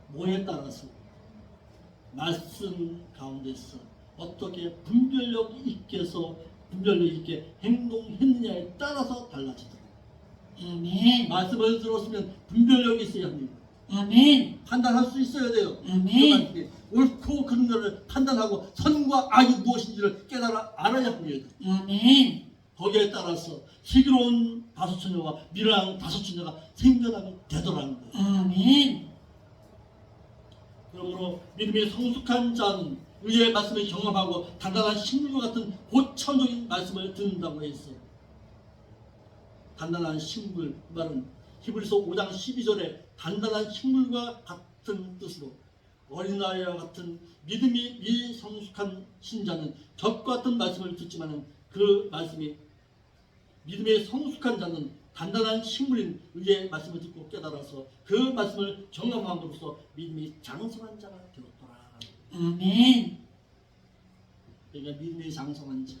뭐에 따라서? 말씀 가운데서 어떻게 분별력 있게 행동했느냐에 따라서 달라지더라. 아멘. 말씀을 들었으면 분별력이 있어야 합니다. 아멘. 판단할 수 있어야 돼요. 아멘. 옳고 그른 것을 판단하고 선과 악이 무엇인지를 깨달아 알아야 합니다. 아멘. 거기에 따라서 슬기로운 다섯 처녀와 미련한 다섯 처녀가 생겨나게 되더라는 거예요. 아멘. 그러므로 믿음이 성숙한 자는 의의 말씀을 경험하고 단단한 식물과 같은 고차원적인 말씀을 듣는다고 했어. 단단한 식물 말은 히브리서 5장 12절에 단단한 식물과 같은 뜻으로 어린아이와 같은 믿음이 미성숙한 신자는 젖과 같은 말씀을 듣지만 그 말씀이 믿음의 성숙한 자는 단단한 식물인 의의 말씀을 듣고 깨달아서 그 말씀을 경험함으로써 믿음이 장성한 자가 되었더라. 아멘. 그러니까 믿음이 장성한 자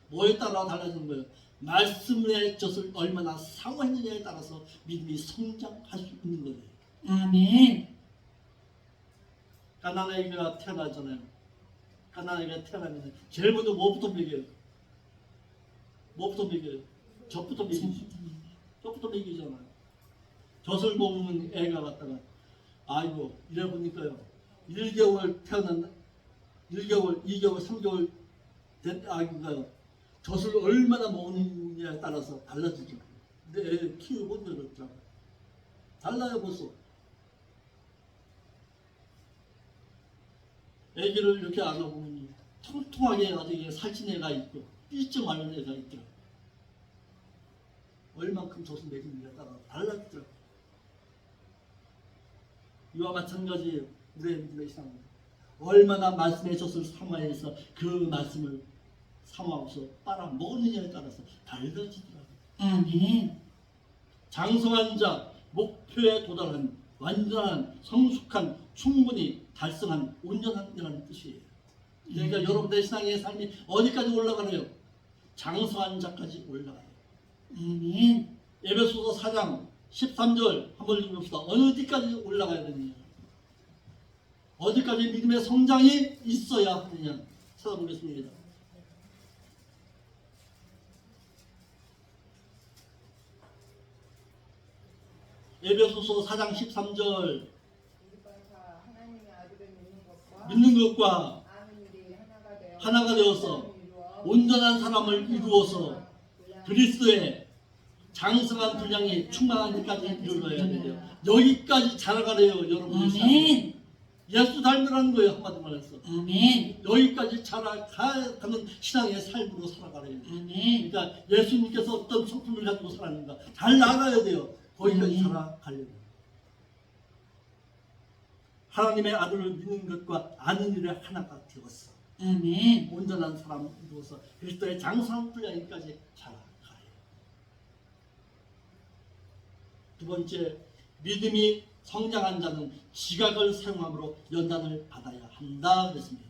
뭐에 따라 달라지는 거예요? 말씀의 젖을 얼마나 사모했느냐에 따라서 믿음이 성장할 수 있는 거예요. 아멘. 가나안아이가 태어나잖아요. 가나안아이가 태어나면 제일 먼저 뭐부터 먹여요? 뭐부터 먹여요? 젖부터 먹이지. 젖부터 먹이잖아요. 젖을 먹으면 애가 갔다가 아이고 이래보니까요. 1개월 태어난 1개월, 2개월, 3개월 된 아기가요. 젖을 얼마나 먹느냐에 따라서 달라지죠. 근데 애 키우고 그렇더라고요. 달라요 벌써. 애기를 이렇게 안아보면 통통하게 해가지고 살찐 애가 있고 삐쩍 마른 애가 있더라고요. 얼만큼 젖을 먹이느냐에 따라 달라지더라고요. 이와 마찬가지예요. 우리의 믿음의 신앙은 얼마나 말씀의 젖을 사모해서 그 말씀을 사모하고서 빨아먹느냐에 따라서 달라지더라고요. 아멘. 장성한 자, 목표에 도달한 완전한, 성숙한, 충분히 달성한, 온전한이라는 뜻이에요. 그러니까 여러분들의 신앙의 삶이 어디까지 올라가나요? 장성한 자까지 올라가요. 아멘. 에베소서 4장 13절 한번 읽어봅시다. 어디까지 올라가야 되느냐? 어디까지 믿음의 성장이 있어야 하느냐? 찾아보겠습니다. 에베소서 4장 13절 하나님의 아들을 믿는 것과 믿는 것과 아는 일이 하나가 되어 하나가 되어서 온전한 사람을 이루어서 그리스도의 장성한 분량이 충만한 데까지 이르러야 돼요. 여기까지 자라가래요, 여러분들. 아멘. 예수 닮으라는 거예요, 한마디로 말해서. 아멘. 여기까지 자라가는 신앙의 삶으로 살아가래요. 아멘. 그러니까 예수님께서 어떤 성품을 가지고 살았는가 잘 나가야 돼요. 거기까지 아멘. 자라가려면. 하나님의 아들을 믿는 것과 아는 일에 하나가 되었어. 아멘. 온전한 사람을 이루어서 그리스도의 장성한 분량까지 자라가요. 두 번째, 믿음이 성장한 자는 지각을 사용함으로 연단을 받아야 한다 그랬습니다.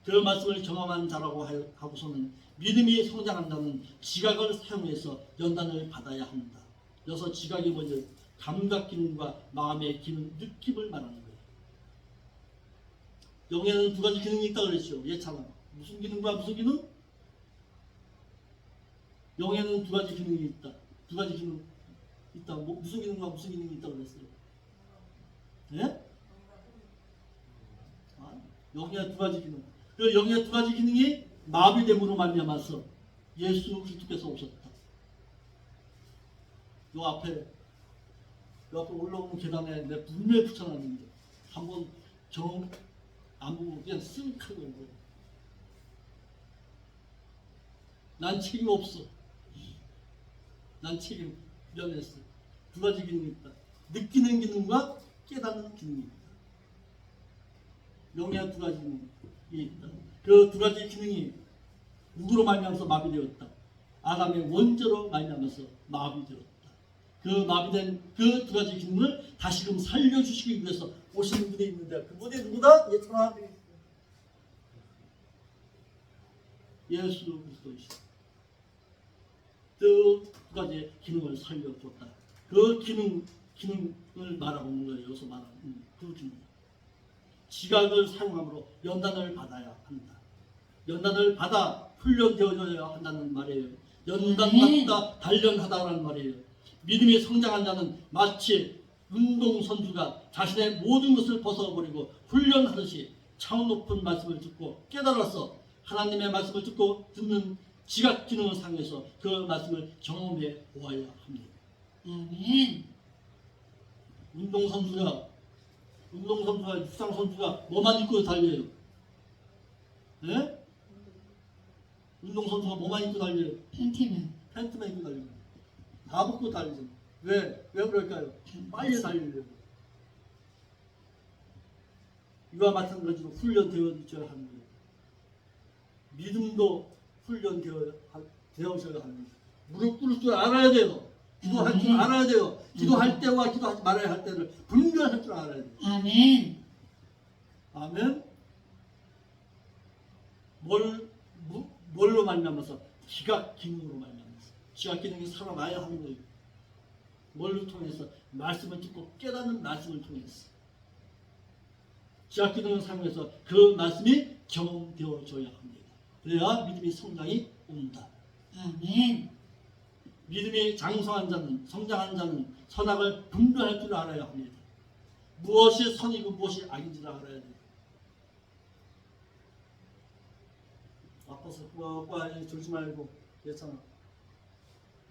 그 말씀을 경험한 자라고 하고서는 믿음이 성장한 자는 지각을 사용해서 연단을 받아야 한다. 여기서 지각이 먼저 감각 기능과 마음의 기능, 느낌을 말하는 거예요. 영에는 두 가지 기능이 있다고 그랬죠. 예찬아. 무슨 기능과 무슨 기능? 영에는 두 가지 기능이 있다. 두 가지 기능 있다. 무슨 기능과 무슨 기능이 있다고 그랬어요? 예? 영의 두 가지 기능. 그 영의 두 가지 기능이 마비됨으로 말미암아서 예수 그리스도께서 오셨다. 요 앞에 올라오는 계단에 내 분명히 붙여놨는데 한번 정 안 보고 그냥 쓱 하고 온 거예요. 난 책임 없어. 난 책임 면했어. 두 가지 기능이 있다. 느끼는 기능과 깨닫는 기능이 있다. 영의 두 가지 기능이 있다. 그 두 가지 기능이 누구로 말미암아서 마비되었다. 아담의 원죄로 말미암아서 마비되었다. 그 마비된 그 두 가지 기능을 다시금 살려주시기 위해서 오시는 분이 있는데 그분이 누구다? 예찬아. 예수 그리스도이시다. 그 두 가지 기능을 살려줬다. 그 기능을 말하고 있는 거예요. 여기서 말하는 그 기능. 지각을 사용함으로 연단을 받아야 한다. 연단을 받아 훈련되어져야 한다는 말이에요. 연단받다 단련하다라는 말이에요. 믿음이 성장한 자는 마치 운동선수가 자신의 모든 것을 벗어버리고 훈련하듯이 차원 높은 말씀을 듣고 깨달아서 하나님의 말씀을 듣고 듣는 지각 기능을 사용해서 그 말씀을 경험해 보아야 합니다. 아멘. 운동선수가 육상선수가 뭐만 입고 달려요? 예? 운동선수가 뭐만 입고 달려요? 팬티만 입고 달려요. 다 벗고 달리죠. 왜 그럴까요? 빨리 달리려고. 이와 마찬가지로 훈련되어져야 하는 거예요. 믿음도 훈련되어져야 합니다. 무릎 꿇을 줄 알아야 돼요. 기도할 줄 알아야 돼요. 기도할 때와 기도하지 말아야 할 때를 분별할 줄 알아야 돼요. 아멘. 아멘. 뭘로 말미암아서? 지각 기능으로 말미암아서. 지각 기능이 살아나야 하는 거예요. 뭘로 통해서? 말씀을 듣고 깨닫는 말씀을 통해서. 지각 기능을 사용해서 그 말씀이 경험되어져야 합니다. 그래야 믿음의 성장이 온다. 아멘. 믿음이 장성한 자는, 성장한 자는 선악을 분별할 줄 알아야 합니다. 무엇이 선이고 무엇이 악인지를 알아야 돼요. 아파서 꾸벅꾸벅 졸지 말고 괜찮아.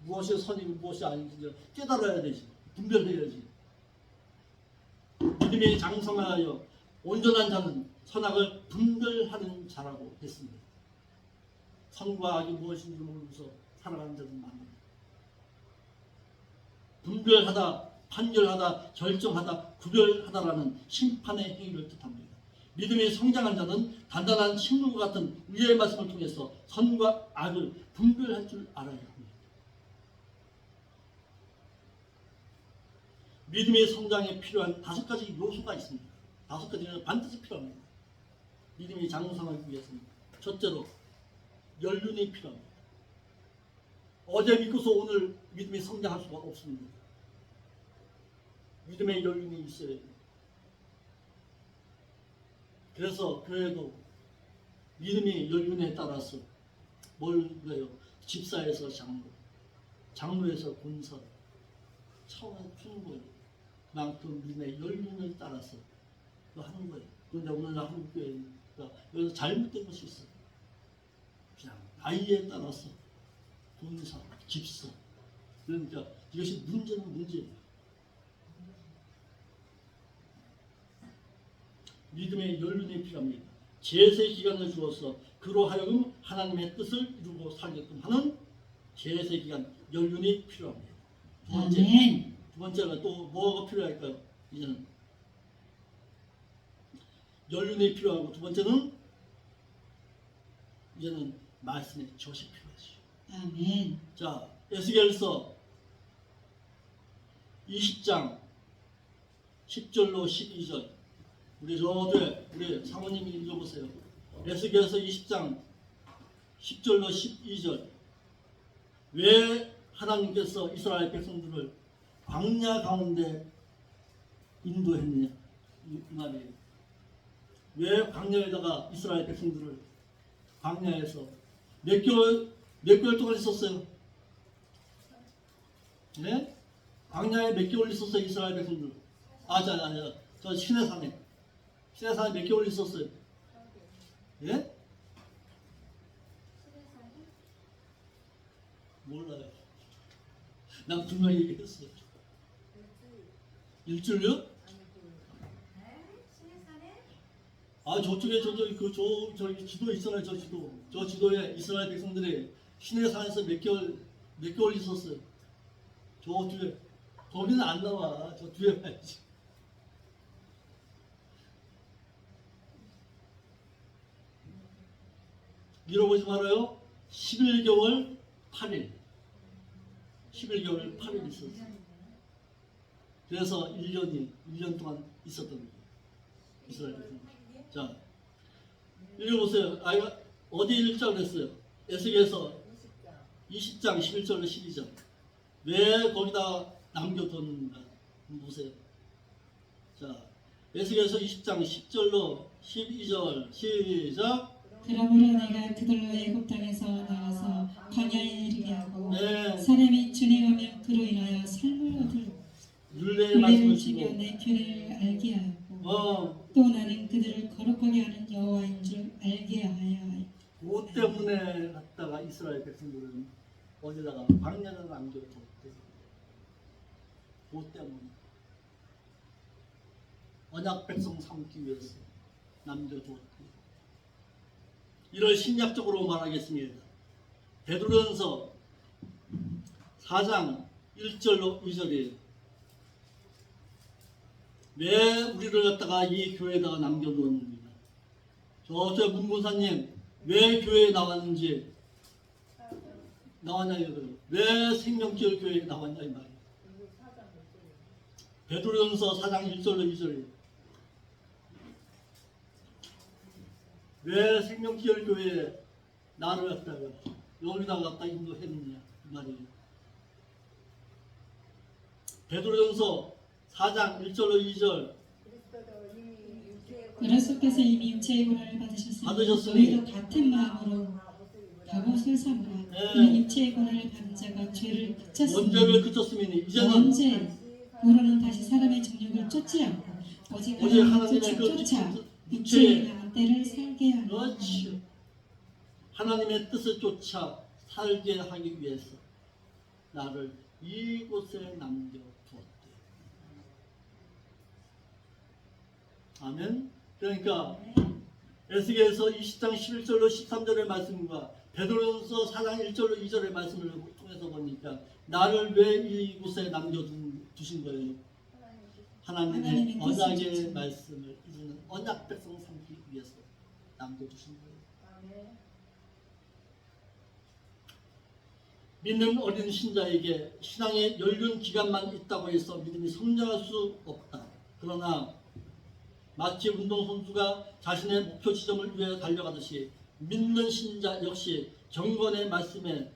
무엇이 선이고 무엇이 아닌지 깨달아야 되지. 분별해야지. 믿음이 장성하여 온전한 자는 선악을 분별하는 자라고 했습니다. 선과 악이 무엇인지 모르면서 살아가는 자는 많습니다. 분별하다, 판결하다, 결정하다, 구별하다라는 심판의 행위를 뜻합니다. 믿음이 성장한 자는 단단한 식물과 같은 의의 말씀을 통해서 선과 악을 분별할 줄 알아야 합니다. 믿음의 성장에 필요한 5가지 요소가 있습니다. 5가지는 반드시 필요합니다. 믿음이 장성하기 위해서는 첫째로 연륜이 필요합니다. 어제 믿고서 오늘 믿음이 성장할 수가 없습니다. 믿음의 연륜이 있어야 돼요. 그래서 교회도 믿음의 연륜에 따라서 뭘 그래요? 집사에서 장로, 장로에서 권사 차원을 주는 거예요. 그만큼 믿음의 연륜을 따라서 하는 거예요. 그런데 오늘날 한국교회는 그러니까 여기서 잘못된 것이 있어. 그냥 나이에 따라서 군사, 집사. 그러니까 이것이 문제는 문제예요. 믿음의 연륜이 필요합니다. 제세 기간을 주어서 그로 하여금 하나님의 뜻을 이루고 살게끔 하는 제세 기간 연륜이 필요합니다. 두 번째, 아멘. 두 번째는 또 뭐가 필요할까요? 이제는 연륜이 필요하고 두 번째는 이제는 말씀의 젖이 필요하죠. 아멘. 자, 에스겔서 20장 10절로 12절 우리 저도에 우리 사모님이 읽어보세요. 에스겔서 20장 10절로 12절 왜 하나님께서 이스라엘 백성들을 광야 가운데 인도했느냐 이 말이에요. 왜 광야에다가 이스라엘 백성들을 광야에서 몇 개월 동안 있었어요? 네? 광야에 몇 개월 있었어요 이스라엘 백성들? 저 시내산에 몇 개월 있었어요? 예? 몰라요. 난 분명히 얘기했어요. 일주일요? 아 저쪽에 저기 지도 있잖아요. 저 지도에 이스라엘 백성들이 시내산에서 몇 개월 있었어요. 저 뒤에 거기는 안 나와. 저 뒤에 봐야지. 잃어보지 말아요. 11개월 8일 11개월 8일 있었어요. 그래서 1년 동안 있었던 거예요. 이스라엘 백성. 자, 읽어보세요. 어디 읽자 그랬어요? 에스겔서 20장 11절로 12절. 왜 거기다 남겨뒀는가 보세요. 자, 에스겔서 20장 10절로 12절 시작. 그러므로 내가 그들로 애굽 땅에서 나와서 광야에 이르게 하고 네. 사람이 준행하며 그로 인하여 삶을 얻을 율례의 말씀을 규례를 지켜 주고 내 규례를 알게 하였고 또 나는 그들을 거룩하게 하는 여호와인 줄 알게 하여 그 때문에 갔다가 이스라엘 백성들은 어디다가 광야를 남겨뒀대. 그 때문에 언약 백성 삼기 위해서 남겨뒀대. 이를 신약적으로 말하겠습니다. 베드로전서 4장 1절로 2절이에요. 왜 우리를 갖다가 이 교회에다가 남겨두었습니다. 저 문고사님 왜 교회에 나왔는지 나왔냐 이거예요. 왜 생명기열 교회에 나왔냐 이 말이에요. 베드로전서 4장 1절로 2절이에요. 왜 생명기열 교회에 나를 갖다가 여기다가 갖다 인도했느냐 이 말이에요. 베드로전서 4장 1절로 2절 그리스도께서 이미 육체의 고난을 받으셨으니 받으셨으니 우리도 같은 마음으로 겉옷을 삼으라. 네. 이는 육체의 고난을 받은 자가 죄를 원죄를 그쳤으니 그쳤으니 이제는 언제로는 다시 사람의 정욕을 쫓지 않고 오직 오직 하나님의 하나님의 뜻을 그 쫓아 육체의 육체의 남은 때를 살게 하라. 그렇지. 하나님의 뜻을 쫓아 살게 하기 위해서 나를 이곳에 남겨두었대. 아멘. 그러니까 에스겔서 20장 11절로 13절의 말씀과 베드로전서 4장 1절로 2절의 말씀을 통해서 보니까 나를 왜 이곳에 남겨두신 거예요? 하나님의 언약의 말씀을 이루는 언약 백성 삼기 위해서 남겨두신 거예요. 믿는 어린 신자에게 신앙의 연륜 기간만 있다고 해서 믿음이 성장할 수 없다. 그러나 마치 운동선수가 자신의 목표 지점을 위해 달려가듯이 믿는 신자 역시 경건의 말씀에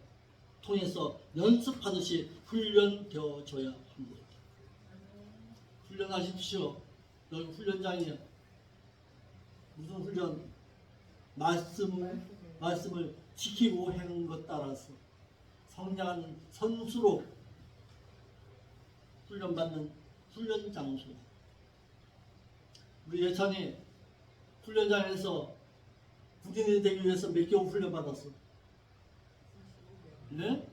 통해서 연습하듯이 훈련되어져야 합니다. 훈련하십시오. 여기 훈련장이에요. 무슨 훈련? 말씀을 지키고 행한 것 따라서 성장하는 선수로 훈련받는 훈련 장소. 우리 예찬이 훈련장에서 군인이 되기 위해서 몇 개월 훈련 받았어? 네?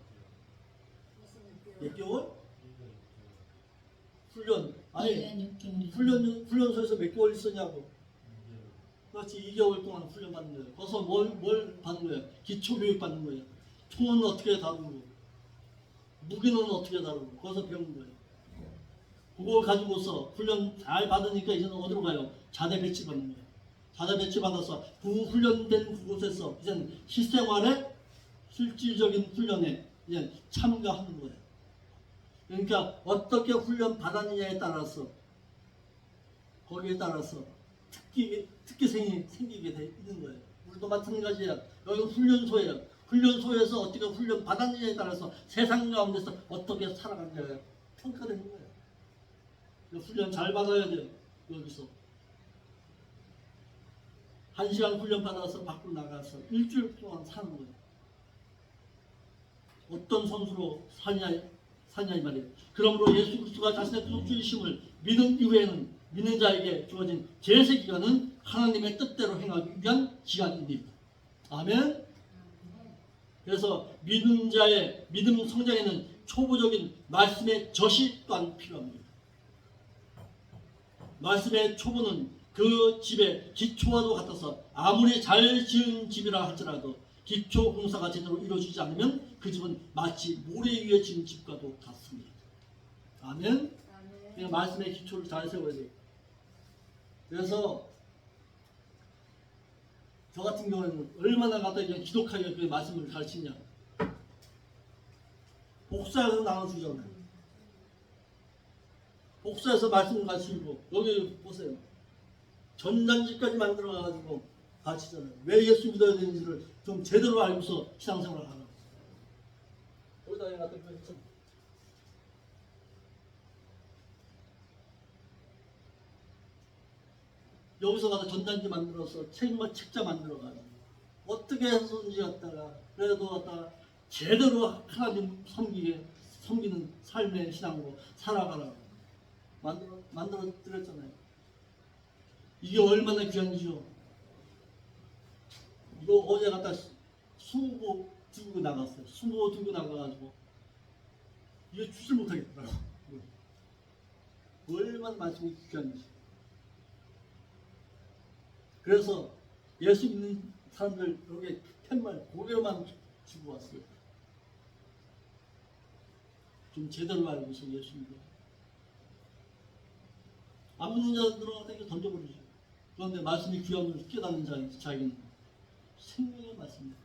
몇 개월? 훈련. 아니 1년 6개월. 훈련소에서 몇 개월 있었냐고. 그렇지 2개월 동안 훈련 받는 거예요. 거기서 뭘 받는 거예요? 기초 교육 받는 거예요. 총은 어떻게 다루고, 무기는 어떻게 다루고, 거기서 배우는 거예요. 그거 가지고서 훈련 잘 받으니까 이제는 어디로 가요? 자대 배치 받는 거예요. 자대 배치 받아서 그 훈련된 그곳에서 이제는 실생활에 실질적인 훈련에 이제 참가하는 거예요. 그러니까 어떻게 훈련 받았느냐에 따라서 거기에 따라서 특기생이 생기게 돼 있는 거예요. 우리도 마찬가지야. 여기 훈련소예요. 훈련소에서 어떻게 훈련 받았느냐에 따라서 세상 가운데서 어떻게 살아가느냐에 평가되는 거예요. 훈련 잘 받아야 돼요. 여기서 1시간 훈련 받아서 밖으로 나가서 일주일 동안 사는 거예요. 어떤 선수로 사냐 이 말이에요. 그러므로 예수 그리스도가 자신의 구속주이심을 믿은 이후에는 믿는 자에게 주어진 제세 기간은 하나님의 뜻대로 행하기 위한 기간입니다. 아멘. 그래서 믿는 자의 믿음 성장에는 초보적인 말씀의 젖이 또한 필요합니다. 말씀의 초보는 그 집의 기초와도 같아서 아무리 잘 지은 집이라 할지라도 기초 공사가 제대로 이루어지지 않으면 그 집은 마치 모래 위에 지은 집과도 같습니다. 아멘. 그러니까 말씀의 기초를 잘 세워야 돼요. 그래서 저 같은 경우에는 얼마나 갖다 그냥 지독하게 그 말씀을 가르치냐. 복사해서 나눠주잖아요. 복사해서 말씀을 가르치고 여기 보세요. 전단지까지 만들어가지고 가르치잖아요. 왜 예수 믿어야 되는지를 좀 제대로 알고서 신앙생활을 하라고. 여기다 갖다 펴있죠. 여기서 가서 전단지 만들어서 책자 만들어가지고 어떻게 해서든지 갖다가 그래도 갖다가 제대로 하나님 섬기는 삶의 신앙으로 살아가라고 만들어 드렸잖아요. 이게 얼마나 귀한지요. 이거 어제 갖다 수보 들고 나갔어요. 수보 들고 나가가지고 이거 주질 못하겠더라고. 얼마나 말씀이 귀한지. 그래서 예수 믿는 사람들 여기 팻말 고개만 주고 왔어요. 좀 제대로 알고서 예수 믿어. 안 믿는 자들은 이렇게 던져버리죠. 그런데 말씀이 귀한 걸 깨닫는 자에게는 생명의 말씀입니다.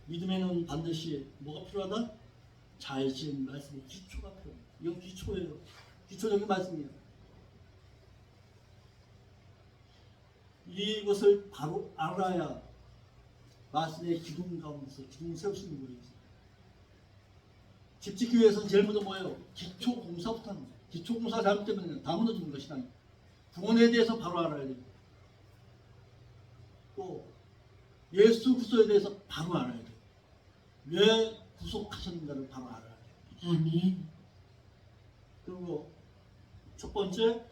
믿음에는 반드시 뭐가 필요하다? 잘 지은 말씀의 기초가 필요합니다. 이건 기초예요. 기초적인 말씀이에요. 이것을 바로 알아야 말씀의 기둥 가운데서 기둥 세울 수 있는 거예요. 집 짓기 위해서는 제일 먼저 뭐예요? 기초공사부터 하는 거예요. 기초공사 잘못되면 다 무너지는 것이다. 구원에 대해서 바로 알아야 돼요. 또 예수 그리스도에 대해서 바로 알아야 돼요. 왜 구속하셨는가를 바로 알아야 돼요. 아멘. 그리고 첫 번째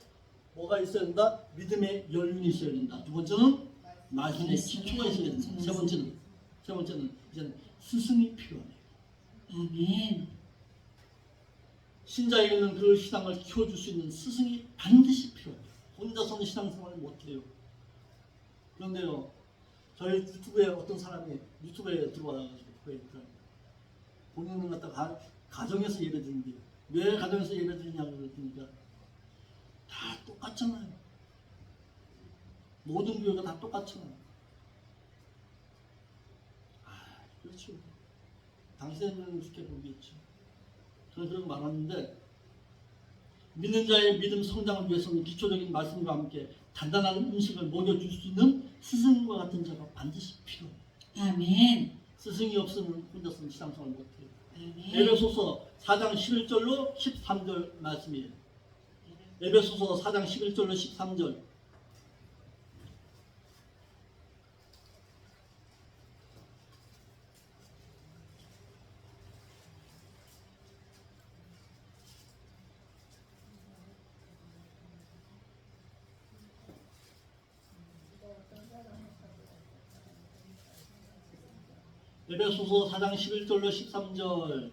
뭐가 있어야 된다? 믿음의 연륜이 있어야 된다. 두 번째는 말씀의 기초가 있어야 된다. 세 번째는 이제는 스승이 필요하네요. 아멘. 신자에게는 그 신앙을 키워줄 수 있는 스승이 반드시 필요합니다. 혼자서는 신앙생활을 못해요. 그런데요, 저희 유튜브에 어떤 사람이 유튜브에 들어와가지고 본인은 갖다가 가정에서 예배 드린대요. 왜 가정에서 예배 드리냐고 그랬더니까 다 똑같잖아요. 모든 교회가 다 똑같잖아요. 그렇죠. 당신은 그렇게 보겠죠. 저는 그렇게 말하는데 믿는 자의 믿음 성장을 위해서는 기초적인 말씀과 함께 단단한 음식을 먹여줄 수 있는 스승과 같은 자가 반드시 필요해요. 아멘. 스승이 없으면 혼자서는 신앙생활 못해요. 아멘. 에베소서 4장 11절로 13절 말씀이에요. 에베소서 4장 11절로 13절. 에베소서 4장 11절로 13절.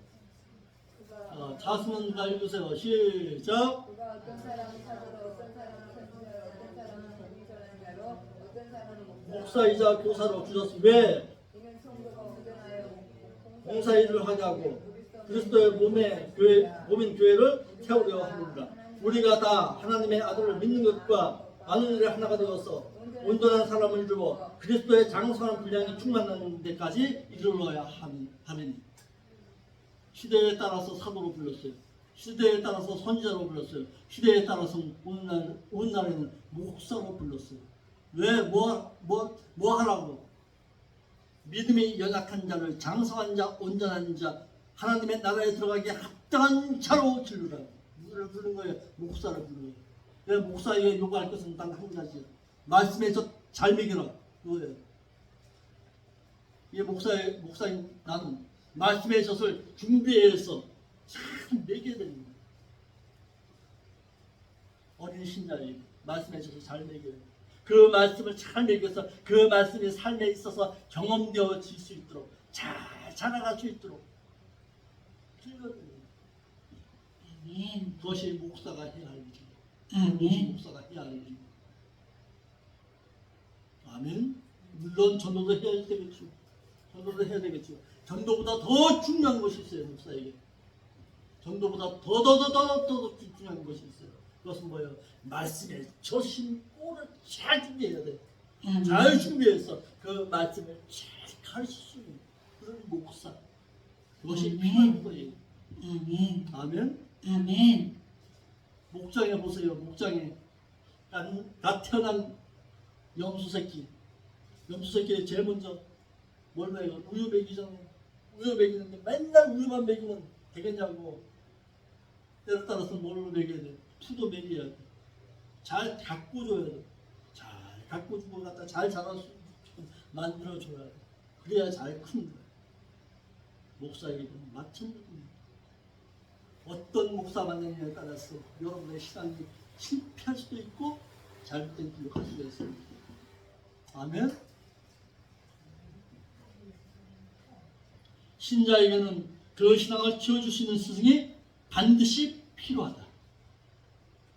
자수는 누가 읽으세요. 시작. 그가 어떤 사람은 사도로, 어떤 사람은 선지자로, 어떤 사람은 복음 전하는 자로, 어떤 사람은 목사이자 교사로 주셨으니 왜? 이는 성도가 온전하여 봉사 일을 하게 하고 그리스도의 몸인 교회를 세우려 하느니라. 우리가 다 하나님의 아들을 믿는 것과 아는 일에 하나가 되어서 온전한 사람을 이루어 그리스도의 장성한 분량이 충만하는 데까지 이르러야 하느니. 시대에 따라서 사도로 불렀어요. 시대에 따라서 선지자로 불렀어요. 시대에 따라서 오늘날에는 목사로 불렀어요. 왜? 뭐 하라고? 믿음이 연약한 자를 장성한 자, 온전한 자, 하나님의 나라에 들어가기에 합당한 자로 기르라고. 누구를 부르는 거예요? 목사를 부르는 거예요. 왜 목사에게 요구할 것은 단 한 가지예요. 말씀에 잘 먹이라. 그거예요. 이 목사인 나는 말씀의 젖을 준비해서 잘 먹여야 되는 거예요. 어린 신자에게 말씀의 젖을 잘 먹여야 돼요. 그 말씀을 잘 먹여서 그 말씀이 삶에 있어서 경험되어질 수 있도록 잘 자라갈 수 있도록 길거든요. 아멘. 그것이 목사가 해야 할 일이에요. 아멘. 목사가 해야 할 일이에요. 아멘. 물론 전도도 해야 되겠죠. 전도도 해야 되겠죠. 전도보다 더 중요한 것이 있어요. 목사에게. 전도보다 더 중요한 것이 있어요. 그것은 뭐예요? 말씀에 저신 꼴을 잘 준비해야 돼. 아멘. 잘 준비해서 그 말씀을 잘 가르칠 수 있는 그런 목사. 그것이 아멘. 필요한 거예요. 아멘. 아멘. 아멘. 목장에 보세요. 목장에 갓 태어난 염소 새끼. 염소 새끼에 제일 먼저 뭘 먹여? 우유 먹이잖아요. 우유 먹이는데 맨날 우유만 먹이면 되겠냐고. 때를 따라서 뭘 먹여야 돼? 푸도 먹여야 돼. 잘 가꿔줘야 돼. 잘 가꿔주고 갖다 잘 자랄 수 있게 만들어줘야 돼. 그래야 잘 큰 거야. 목사에게도 마찬가지입니다. 어떤 목사 만나느냐에 따라서 여러분의 신앙이 실패할 수도 있고 잘못된 길로 갈 수도 있습니다. 아멘. 신자에게는 그 신앙을 키워줄 수 있는 스승이 반드시 필요하다.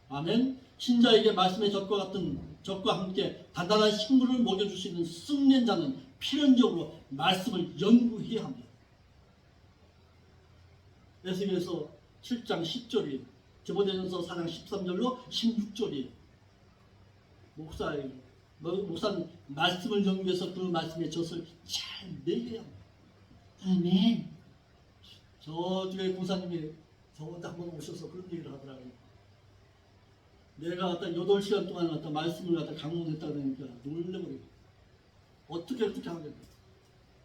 아멘. 신자에게 말씀의 젖과 함께 단단한 식물을 먹여줄 수 있는 씀낸 자는 필연적으로 말씀을 연구해야 합니다. 에스겔서 7장 10절이 디모데전서 4장 13절로 16절이 목사는 말씀을 연구해서 그 말씀의 젖을 잘 먹여야 합니다. 아멘. 저주의 공사님이 저한테 한번 오셔서 그런 얘기를 하더라고요. 내가 갖다 8시간 동안 갖다 말씀을 갖다 강론했다 그러니까 놀래버리고 어떻게 하겠냐.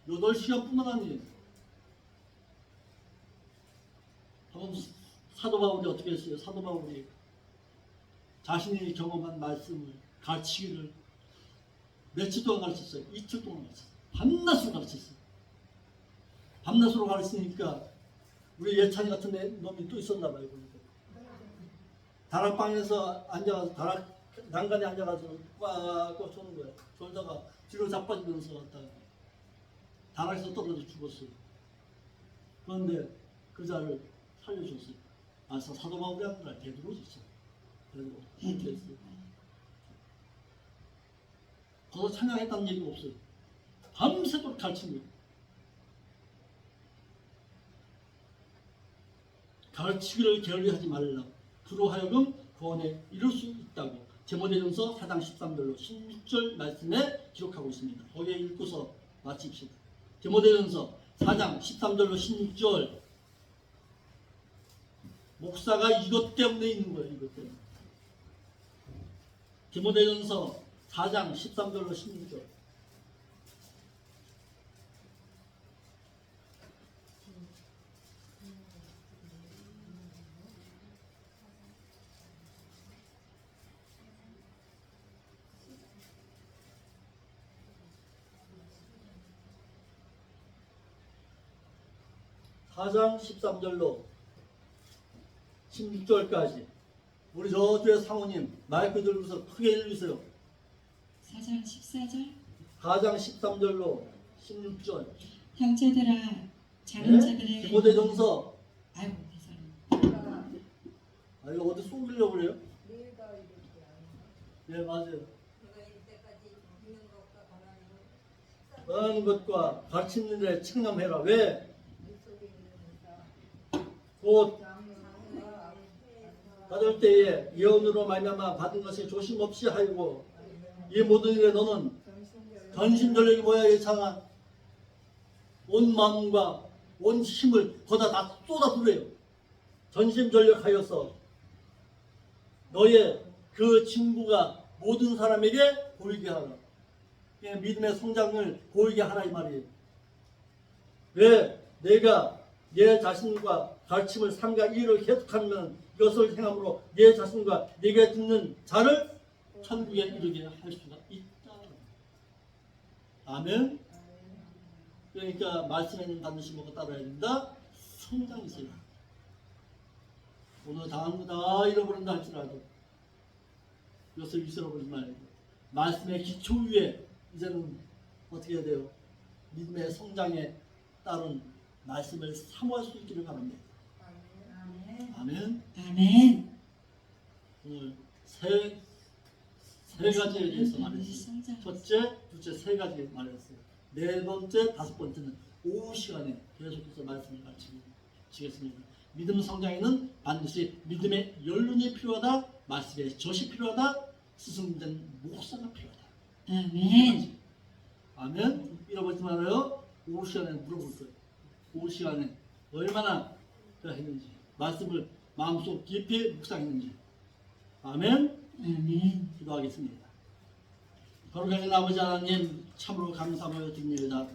8시간뿐만 아니에요. 한번 사도 바울이 어떻게 했어요? 사도 바울이 자신이 경험한 말씀을 가르치기를 며칠 동안 가르쳤어요. 이틀 동안 가르쳤어요. 밤낮으로 가르쳤어요. 밤낮으로 가르치니까 우리 예찬이 같은 놈이 또 있었나 봐요. 다락방에서 앉아가서 난간에 앉아가서 꽉꽉 조는 거야. 졸다가 뒤로 자빠지면서 갔다가 다락에서 떨어져 죽었어요. 그런데 그 자를 살려줬어요. 사도 바울이 아니라 베드로였어요. 그래서 그렇게 했어요. 거기서 찬양했다는 얘기가 없어요. 밤새도록 가르친 거예요. 가르치기를 게을리하지 말라. 그로 하여금 구원에 이룰 수 있다고 디모데전서 4장 13절로 16절 말씀에 기록하고 있습니다. 거기에 읽고서 마칩시다. 디모데전서 4장 13절로 16절. 목사가 이것 때문에 있는 거예요. 이것 때문에. 디모데전서 4장 13절로 16절. 사장 13절로 16절까지 우리 저주의 상호님 마이크 들고서 크게 읽으세요. 4장 14절. 4장 13절로 16절. 형제들아 자는 자들에게 디모데전서. 아이고 죄송해요. 아, 이거 어디 속이려고 그래요? 리더 이렇게 네, 맞아요. 내가 이때까지 있는 것과 가만히 하는 것과 가르치는 일에 청렴해라. 왜? 속에 있는 곧 장로가 받을 때에 예언으로 말미암아 받은 것이 조심 없이 하고 이 모든 일에 너는 전심전력이 뭐야? 예창아 온 마음과 온 힘을 거다 다 쏟아부어요. 전심전력하여서 너의 그 친구가 모든 사람에게 보이게 하라. 믿음의 성장을 보이게 하라 이 말이에요. 왜? 내가 내 자신과 가르침을 삼가 이를 계속하면 이것을 행함으로 내 자신과 내게 듣는 자를 천국에 이르게 할 수가 있다. 아멘. 그러니까 말씀에는 반드시 뭐가 따라야 된다? 성장이 있어야 된다. 오늘 당한 거 다 잃어버린다 할지라도 이것을 잊어버리지 말고 말씀의 기초 위에 이제는 어떻게 해야 돼요? 믿음의 성장에 따른 말씀을 사모할 수 있기를 바랍니다. 아멘. 아멘. 오늘 세 가지에 대해서 말했어요. 첫째, 둘째 세 가지 말했어요. 네 번째, 다섯 번째는 오후 시간에 계속해서 말씀을 가르치겠습니다. 믿음 성장에는 반드시 믿음의 연륜이 필요하다, 말씀의 젖이 필요하다, 스승된 목사가 필요하다. 아멘. 아멘. 잃어버리지 말아요. 오후 시간에 물어볼 거예요. 오후 시간에 얼마나 했는지, 말씀을 마음속 깊이 묵상했는지. 아멘. 아멘. 기도하겠습니다. 거룩하신 아버지 하나님, 참으로 감사하며 드립니다.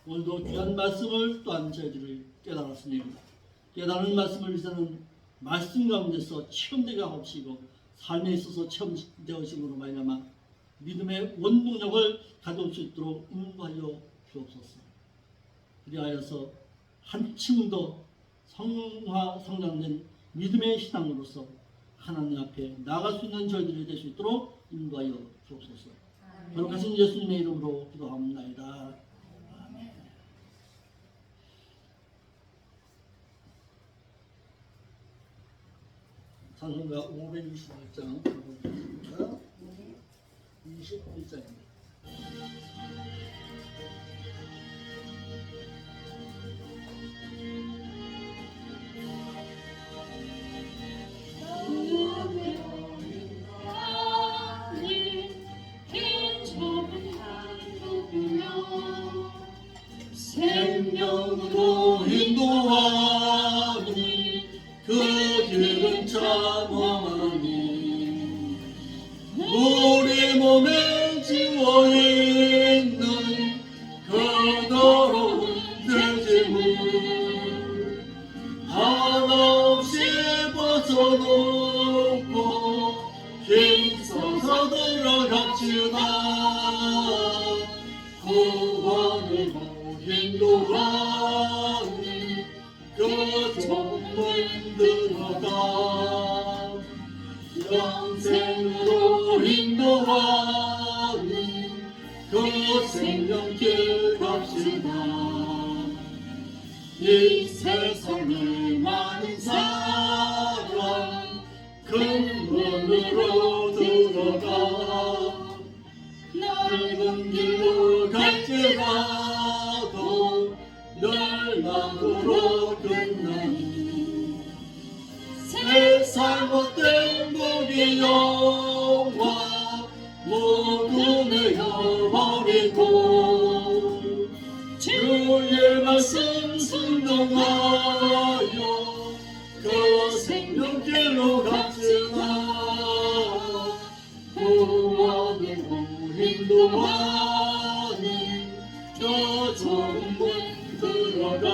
오늘도 귀한 말씀을 또한 저희들이 깨달았습니다. 깨달은 말씀을 이제는 말씀 가운데서 체험되게 하옵시고 삶에 있어서 체험되어심으로 말미암아 믿음의 원동력을 가져올 수 있도록 인도하여 주옵소서. 그리하여서 한층 더 성장된 믿음의 신앙으로서 하나님 앞에 나갈 수 있는 저희들이 될 수 있도록 인도하여 주옵소서. 거룩하신 예수님의 이름으로 기도합니다. 아멘. 찬송가 521장 21장입니다. 생명으로 인도하니 그 길은 참하니 우리 몸에 지워있는 그 더러운 죄짐을 하나없이 벗어놓고 힘써서 들어갑시다. 구원으로 인도하니 그 좁은 들어가 영생으로 인도하니 그 생명길 갑시다. 이 세상의 많은 사랑 근원으로 들어가 넓은 길로 갈지라도 멸망으로 끝나니 세상 못된 복의 영화 모두 내어버리고 주의 말씀 순종하여 그 생명길로 갑시다. 구원으로 인도하니 저 좁은 문 들어가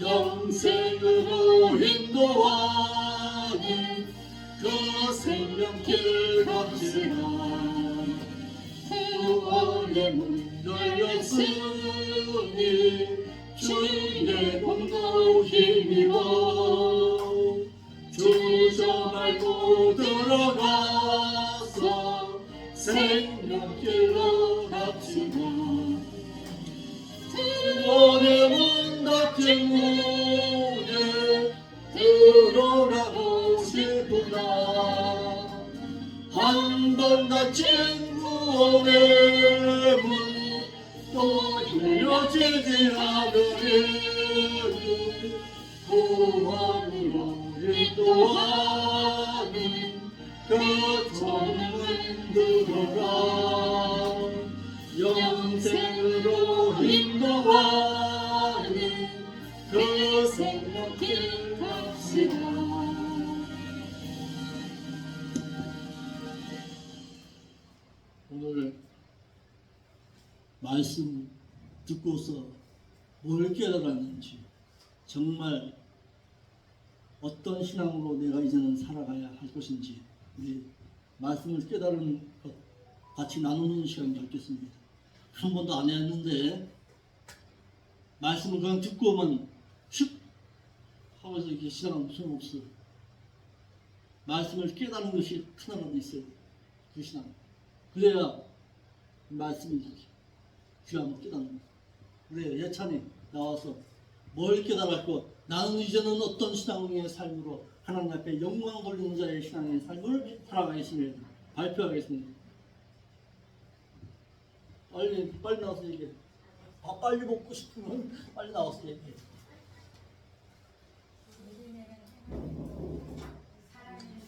영생으로 인도하니 그 생명길 갑시다. 구원의 문 열렸으니 주의 공도 힘이고 주저 말고 들어가서 생명길로 갑시다. 같은 무대 드러나고 싶구나. 한 번 닫힌 구원의 문또 열려지지 않으니 구원으로 인도하는 그 정문 들어라. 영생으로 인도하는 그 생명길 갑시다. 오늘 말씀 듣고서 뭘 깨달았는지, 정말 어떤 신앙으로 내가 이제는 살아가야 할 것인지 우리 말씀을 깨달은 것 같이 나누는 시간 갖겠습니다. 한 번도 안 했는데 말씀을 그냥 듣고 오면 슉 하면서 이렇게 시작하면 소용없어. 말씀을 깨달은 것이 하나라도 있어요. 그 신앙. 그래야 말씀이 귀하면 깨닫는 거예요. 그래 예찬이 나와서 뭘 깨달았고 나는 이제는 어떤 신앙의 삶으로 하나님 앞에 영광 돌리는 자의 신앙의 삶을 살아가겠습니다. 발표하겠습니다. 빨리 나와서 얘기해. 빨리 먹고 싶으면 빨리 나와서 얘기해.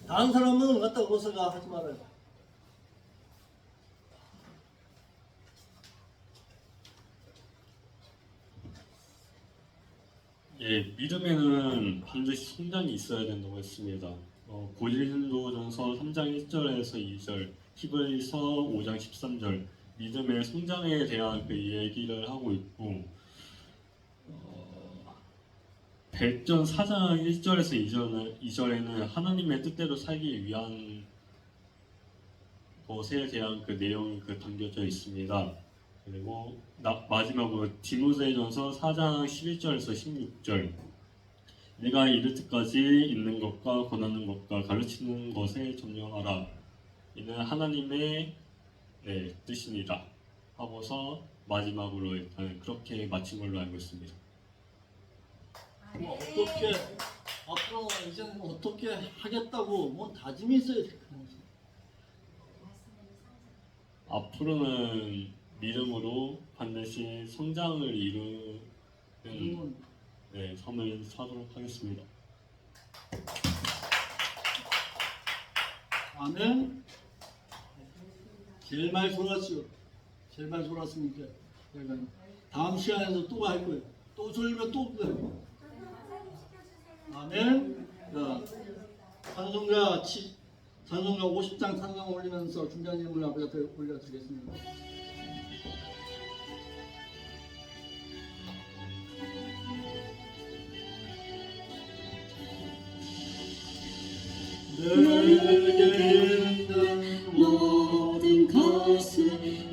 다른 사람은 갖다 거서가 하지 말아요. 예, 믿음에는 반드시 성장이 있어야 된다고 했습니다. 고린도전서 3장 1절에서 2절, 히브리서 5장 13절, 믿음의 성장에 대한 그 얘기를 하고 있고, 백전 4장 1절에서 2절에는 하나님의 뜻대로 살기 위한 것에 대한 그 내용이 담겨져 있습니다. 그리고 마지막으로 디모데전서 4장 11절에서 16절, 내가 이를 때까지 있는 것과 권하는 것과 가르치는 것에 점령하라. 이는 하나님의 뜻이니라 하고서 마지막으로 일단 그렇게 마친 걸로 알고 있습니다. 어떻게 앞으로 이제는 어떻게 하겠다고 뭐 다짐이 있어야 될 거지. 앞으로는 믿음으로 반드시 성장을 이루는 삶을 사도록 하겠습니다. 아멘. 제일 많이 졸았죠. 제일 많이 졸았으니까 제가 다음 시간에도 또 할 거예요. 또 졸리면 또 그래요. 아멘. 자, 찬송가 50장 찬송 올리면서 중장님을 앞에 올려드리겠습니다. 내게 있는 모든 것을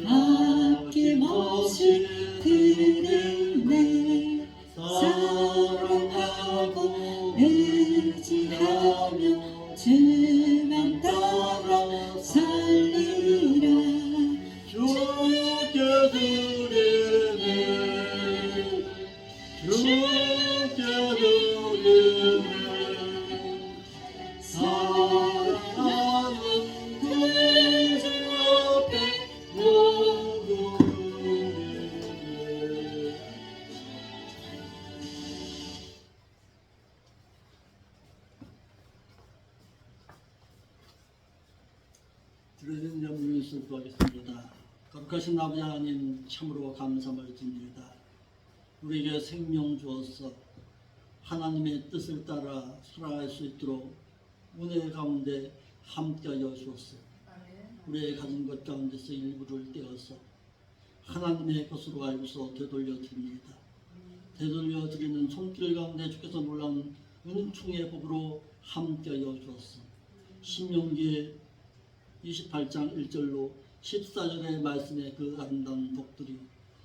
아낌없이 드리네. 사랑하고 의지하며 주만 따라 살리라. 주께 드리네. 주께 드리네. 사랑하는 그주 앞에 모두 드리네. 드려진 염려를 수고하겠습니다. 거룩하신 아버지 하나님 참으로 감사를 드립니다. 우리에게 생명 주어서 하나님의 뜻을 따라 살아갈 수 있도록 은혜 가운데 함께하여 주옵소서. 우리의 가진 것 가운데서 일부를 떼어서 하나님의 것으로 알고서 되돌려 드립니다. 되돌려 드리는 손길 가운데 주께서 놀라운 은총의 복으로 함께하여 주옵소서. 신명기 28장 1절로 14절의 말씀의 그 아름다운 복들이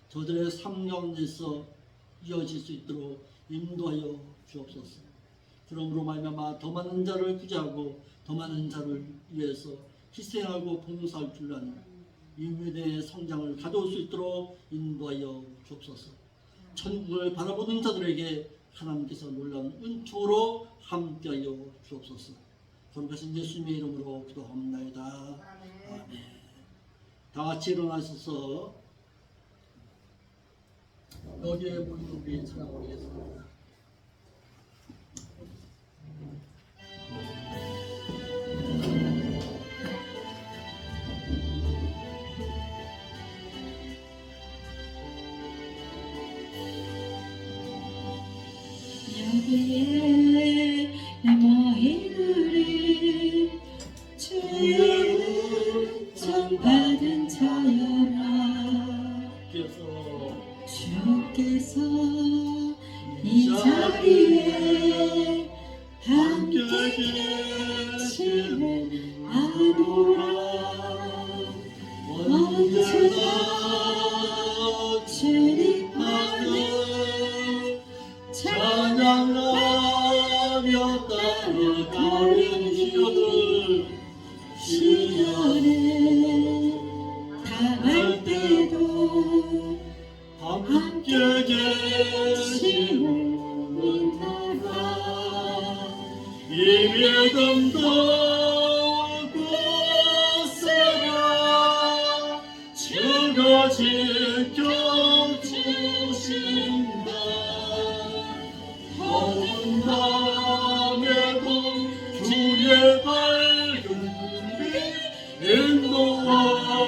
저들의 삶 가운데서 이어질 수 있도록 인도하여 주옵소서. 그러므로 말미암아 더 많은 자를 구제하고 더 많은 자를 위해서 희생하고 봉사할 줄 아는 인민의 성장을 가져올 수 있도록 인도하여 주옵소서. 천국을 바라보는 자들에게 하나님께서 놀라운 은총으로 함께하여 주옵소서. 거룩하신 예수님의 이름으로 기도합나이다. 아멘. 아멘. 다 같이 일어나셔서 여기에 모인 우리 찬양 올리겠습니다. 여기에 모인 우리 주의 은총 받은 자여라. 주께서 이 자리에 함께 계시는 아노라. 언제나 주님 안에 찬양하며 따라가는 시련에 당할 때도 함께 계시는 나라. 이 믿음도 굳세라. 주가 지켜주신다. 어두운 밤에도 주의 밝은 빛 인도하여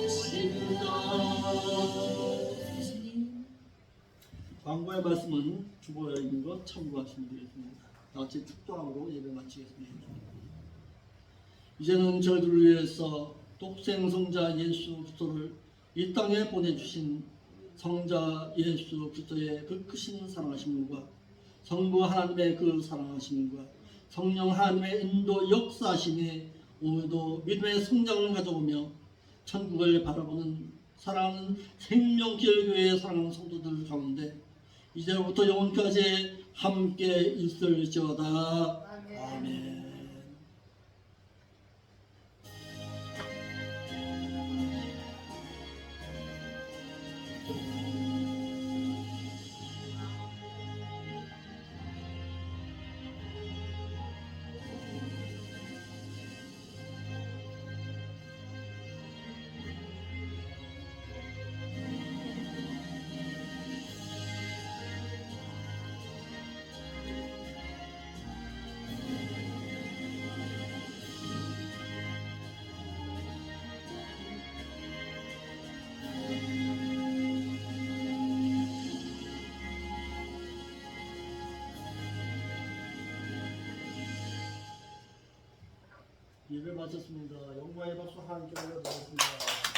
주신다. 광고의 말씀은 주보에 있는 것 참고하시면 되겠습니다. 다 같이 축도함으로 예배 마치겠습니다. 이제는 저희들을 위해서 독생 성자 예수 그리스도를 이 땅에 보내주신 성자 예수 그리스도의 그 크신 사랑하심과 성부 하나님의 그 사랑하심과 성령 하나님의 인도 역사하심에 오늘도 믿음의 성장을 가져오며 천국을 바라보는 사랑하는 생명기회교회의 사랑하는 성도들 가운데 이제부터 영원까지 함께 있을지어다. 아멘. 예배 마쳤습니다. 영광의 박수 함께 올려드리겠습니다.